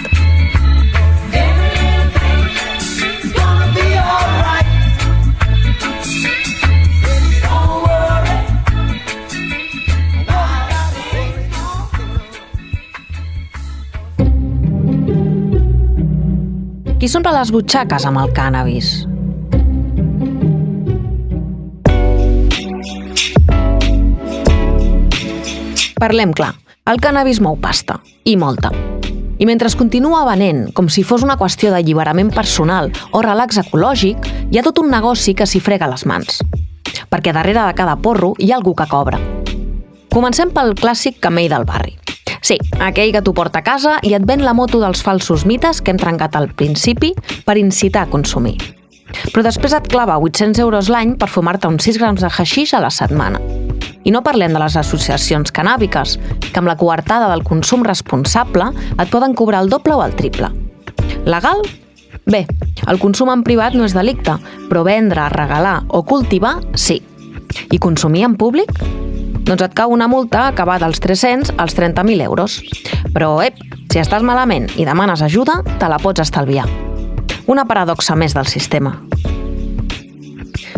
Qui s'omple les butxaques amb el cànnabis? Parlem clar, el cànnabis mou pasta, i molta. I mentre es continua venent com si fos una qüestió d'alliberament personal o relax ecològic, hi ha tot un negoci que s'hi frega les mans. Perquè darrere de cada porro hi ha algú que cobra. Comencem pel clàssic camell del barri. Sí, aquell que t'ho porta a casa i et ven la moto dels falsos mites que hem trencat al principi per incitar a consumir. Però després et clava 800 euros l'any per fumar-te uns 6 grams de haixix a la setmana. I no parlem de les associacions cannàbiques, que amb la coartada del consum responsable et poden cobrar el doble o el triple. Legal? Bé, el consum en privat no és delicte, però vendre, regalar o cultivar, sí. I consumir en públic? Doncs et cau una multa que va dels 300 als 30.000 euros. Però, si estàs malament i demanes ajuda, te la pots estalviar. Una paradoxa més del sistema.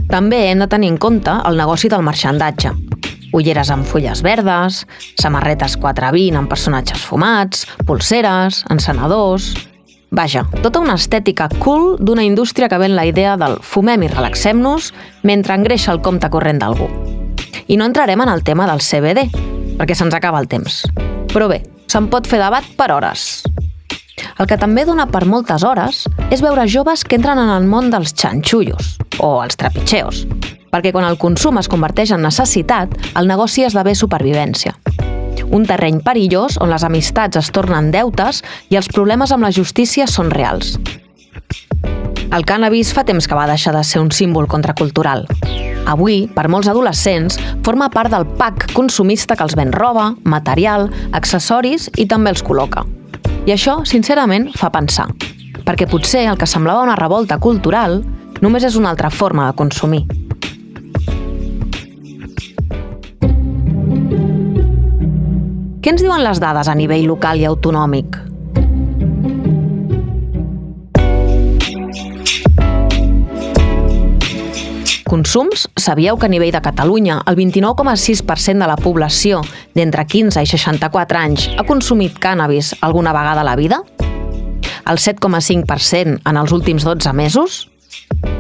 També hem de tenir en compte el negoci del marxandatge. ulleres amb fulles verdes, samarretes 420 amb personatges fumats, pulseres, encenedors... Vaja, tota una estètica cool d'una indústria que ven la idea del fumem i relaxem-nos mentre engreixa el compte corrent d'algú. I no entrarem en el tema del CBD, perquè se'ns acaba el temps. Però bé, se'n pot fer debat per hores. El que també dona per moltes hores és veure joves que entren en el món dels xanxullos, o els trapicheos, perquè quan el consum es converteix en necessitat, el negoci esdevé supervivència. Un terreny perillós on les amistats es tornen deutes i els problemes amb la justícia són reals. El cànnabis fa temps que va deixar de ser un símbol contracultural. Avui, per molts adolescents, forma part del pack consumista que els ven roba, material, accessoris i també els col·loca. I això, sincerament, fa pensar, perquè potser el que semblava una revolta cultural només és una altra forma de consumir. Què ens diuen les dades a nivell local i autonòmic? Consums? Sabíeu que a nivell de Catalunya el 29,6% de la població d'entre 15 i 64 anys ha consumit cànnabis alguna vegada a la vida? El 7,5% en els últims 12 mesos?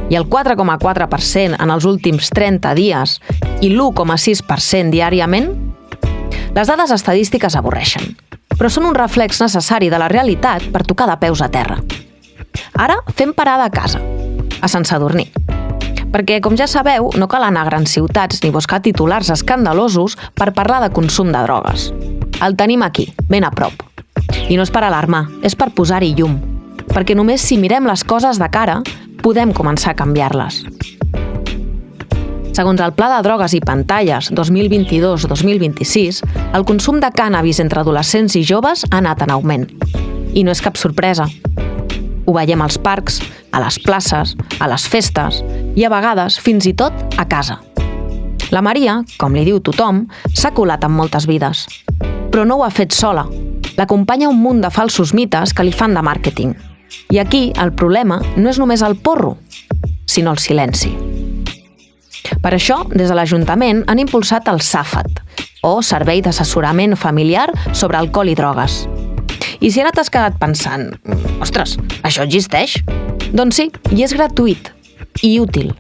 I el 4,4% en els últims 30 dies i l'1,6% diàriament? Les dades estadístiques avorreixen, però són un reflex necessari de la realitat per tocar de peus a terra. Ara fem parada a casa, a Sant Sadurní. Perquè, com ja sabeu, no cal anar a grans ciutats ni buscar titulars escandalosos per parlar de consum de drogues. El tenim aquí, ben a prop. I no és per alarmar, és per posar-hi llum. Perquè només si mirem les coses de cara, podem començar a canviar-les. Segons el Pla de Drogues i Pantalles 2022-2026, el consum de cànnabis entre adolescents i joves ha anat en augment. I no és cap sorpresa. Ho veiem als parcs, a les places, a les festes i a vegades fins i tot a casa. La Maria, com li diu tothom, s'ha colat en moltes vides. Però no ho ha fet sola. L'acompanya un munt de falsos mites que li fan de màrqueting. I aquí el problema no és només el porro, sinó el silenci. Per això, des de l'Ajuntament han impulsat el SAFAT, o Servei d'Assessorament Familiar sobre Alcohol i Drogues. I si ara t'has quedat pensant, ostres, això existeix? Doncs sí, i és gratuït i útil.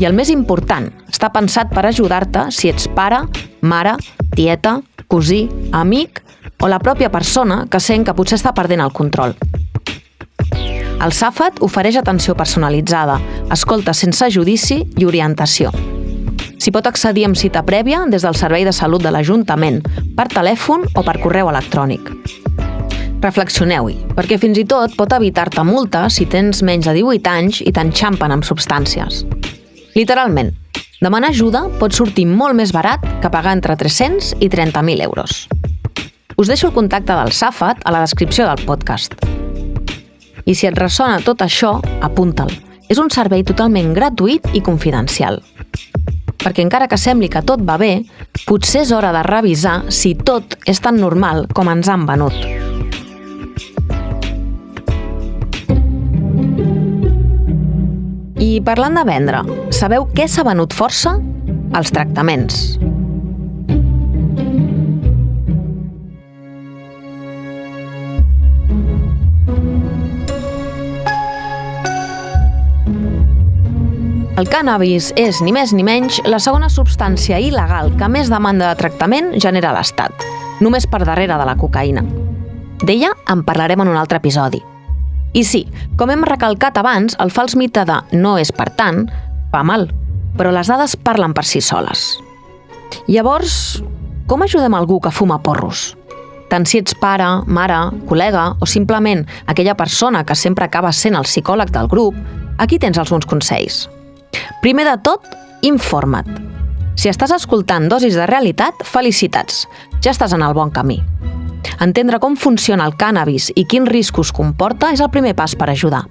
I el més important, està pensat per ajudar-te si ets pare, mare, tieta, cosí, amic o la pròpia persona que sent que potser està perdent el control. El SAFAT ofereix atenció personalitzada, escolta sense judici i orientació. S'hi pot accedir amb cita prèvia des del Servei de Salut de l'Ajuntament, per telèfon o per correu electrònic. Reflexioneu-hi, perquè fins i tot pot evitar-te multa si tens menys de 18 anys i t'enxampen amb substàncies. Literalment, demanar ajuda pot sortir molt més barat que pagar entre 300 i 30.000 euros. Us deixo el contacte del SAFAT a la descripció del podcast. I si et ressona tot això, apunta'l. És un servei totalment gratuït i confidencial. Perquè encara que sembli que tot va bé, potser és hora de revisar si tot és tan normal com ens han venut. I parlant de vendre, sabeu què s'ha venut força? Els tractaments. El cànnabis és, ni més ni menys, la segona substància il·legal que més demanda de tractament genera a l'Estat, només per darrere de la cocaïna. D'ella en parlarem en un altre episodi. I sí, com hem recalcat abans, el fals mite de no és per tant fa mal, però les dades parlen per si soles. Llavors, com ajudem algú que fuma porros? Tant si ets pare, mare, col·lega o simplement aquella persona que sempre acaba sent el psicòleg del grup, aquí tens alguns consells. Primer de tot, informa't. Si estàs escoltant Dosis de Realitat, felicitats, ja estàs en el bon camí. Entendre com funciona el cànnabis i quins riscos comporta és el primer pas per ajudar.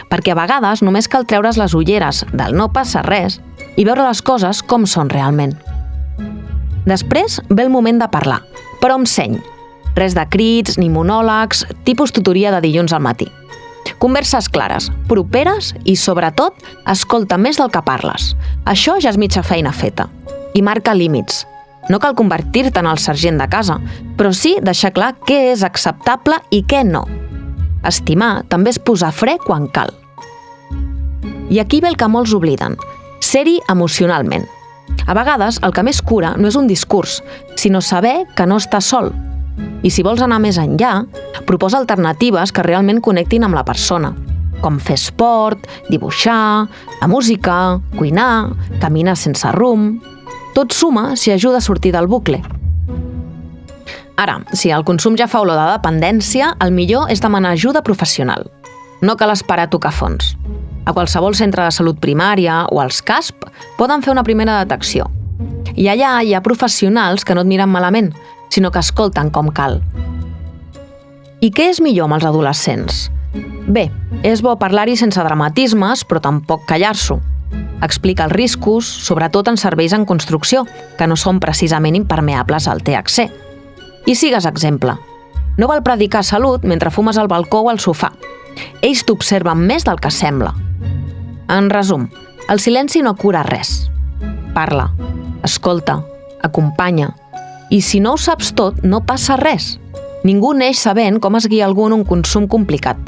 Perquè a vegades només cal treure's les ulleres del no passa res i veure les coses com són realment. Després ve el moment de parlar, però amb seny. Res de crits ni monòlegs, tipus tutoria de dilluns al matí. Converses clares, properes i, sobretot, escolta més del que parles. Això ja és mitja feina feta. I marca límits. No cal convertir-te en el sergent de casa, però sí deixar clar què és acceptable i què no. Estimar també és posar fre quan cal. I aquí ve el que molts obliden, ser-hi emocionalment. A vegades el que més cura no és un discurs, sinó saber que no estàs sol. I si vols anar més enllà, proposa alternatives que realment connectin amb la persona, com fer esport, dibuixar, la música, cuinar, caminar sense rumb... Tot suma si ajuda a sortir del bucle. Ara, si el consum ja fa olor de dependència, el millor és demanar ajuda professional. No cal esperar a tocar fons. A qualsevol centre de salut primària o als CASP poden fer una primera detecció. I allà hi ha professionals que no et miren malament, sinó que escolten com cal. I què és millor amb els adolescents? Bé, és bo parlar-hi sense dramatismes, però tampoc callar-s'ho. Explica els riscos, sobretot en serveis en construcció, que no són precisament impermeables al THC. I sigues exemple. No val predicar salut mentre fumes al balcó o al sofà. Ells t'observen més del que sembla. En resum, el silenci no cura res. Parla, escolta, acompanya. I si no ho saps tot, no passa res. Ningú neix sabent com es guia algú en un consum complicat.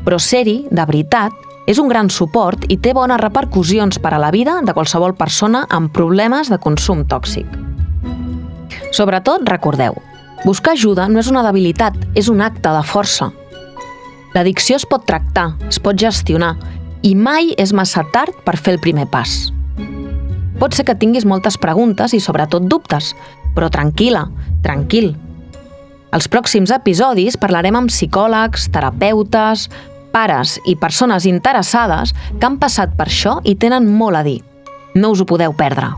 Però ser-hi, de veritat, és un gran suport i té bones repercussions per a la vida de qualsevol persona amb problemes de consum tòxic. Sobretot, recordeu, buscar ajuda no és una debilitat, és un acte de força. L'addicció es pot tractar, es pot gestionar, i mai és massa tard per fer el primer pas. Pot ser que tinguis moltes preguntes i sobretot dubtes, però tranquil·la, tranquil. Als pròxims episodis parlarem amb psicòlegs, terapeutes, pares i persones interessades que han passat per això i tenen molt a dir. No us ho podeu perdre.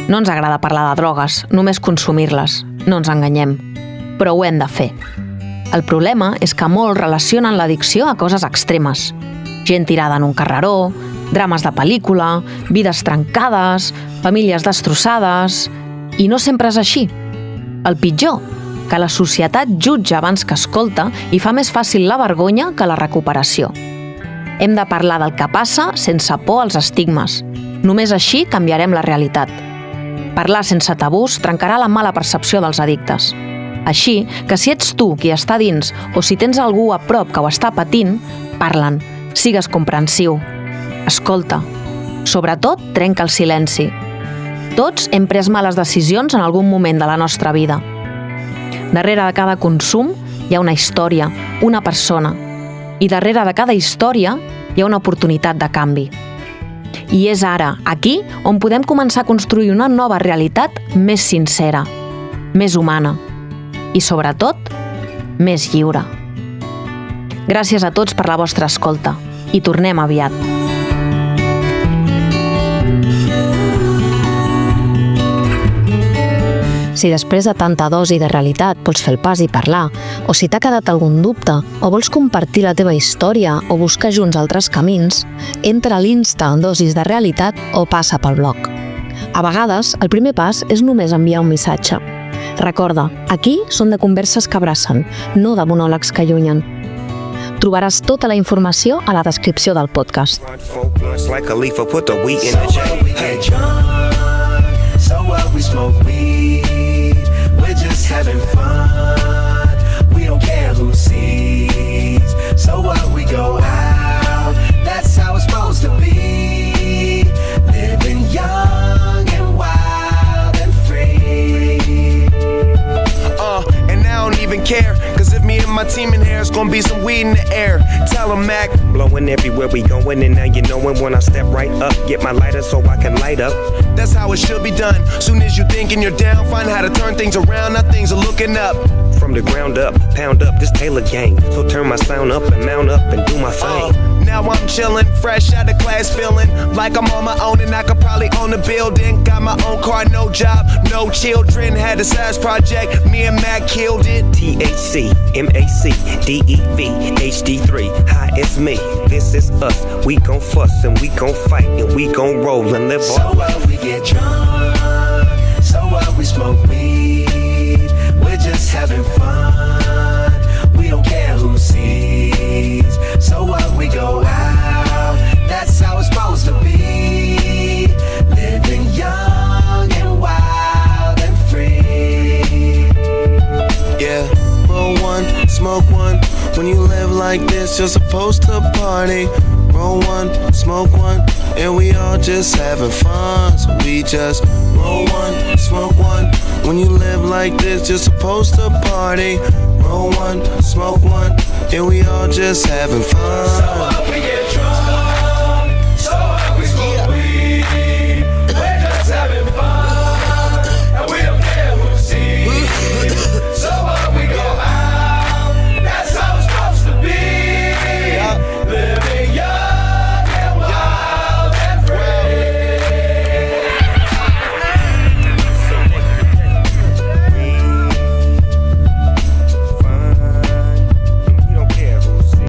No ens agrada parlar de drogues, només consumir-les. No ens enganyem. Però ho hem de fer. El problema és que molts relacionen l'addicció a coses extremes. Gent tirada en un carreró, drames de pel·lícula, vides trencades, famílies destrossades... I no sempre és així. El pitjor, que la societat jutja abans que escolta i fa més fàcil la vergonya que la recuperació. Hem de parlar del que passa sense por als estigmes. Només així canviarem la realitat. Parlar sense tabús trencarà la mala percepció dels addictes. Així que si ets tu qui està dins o si tens algú a prop que ho està patint, parla'n, sigues comprensiu. Escolta. Sobretot, trenca el silenci. Tots hem pres males decisions en algun moment de la nostra vida. Darrere de cada consum hi ha una història, una persona. I darrere de cada història hi ha una oportunitat de canvi. I és ara, aquí, on podem començar a construir una nova realitat més sincera, més humana. I, sobretot, més lliure. Gràcies a tots per la vostra escolta i tornem aviat. Si després de tanta dosi de realitat vols fer el pas i parlar, o si t'ha quedat algun dubte, o vols compartir la teva història o buscar junts altres camins, entra a l'Insta en Dosis de Realitat o passa pel blog. A vegades, el primer pas és només enviar un missatge. Recorda, aquí són de converses que abracen, no de monòlegs que allunyen. Trobaràs tota la informació a la descripció del podcast. Even care, cause if me and my team in here, it's gonna be some weed in the air. Tell them, Mac. Blowing everywhere we going, and now you knowin' when I step right up. Get my lighter so I can light up. That's how it should be done. Soon as you thinking you're down, find how to turn things around. Now things are looking up. From the ground up, pound up this Taylor gang. So turn my sound up and mount up and do my thing. Now I'm chillin', fresh out of class, feeling like I'm on my own and I could probably own a building. Got my own car, no job, no children. Had a size project, me and Mac killed it. THC, MAC, DEV, HD3. Hi, it's me, this is us. We gon' fuss and we gon' fight and we gon' roll and live So what we get drunk, so what we smoke weed. just having fun. We don't care who sees. So what, we go out, that's how it's supposed to be. Living young and wild and free. Yeah, roll one, smoke one. When you live like this, you're supposed to party. Roll one, smoke one, and we all just having fun. So we just roll one, smoke one. When you live like this, you're supposed to party. Roll one, smoke one, and we all just having fun. So up, we get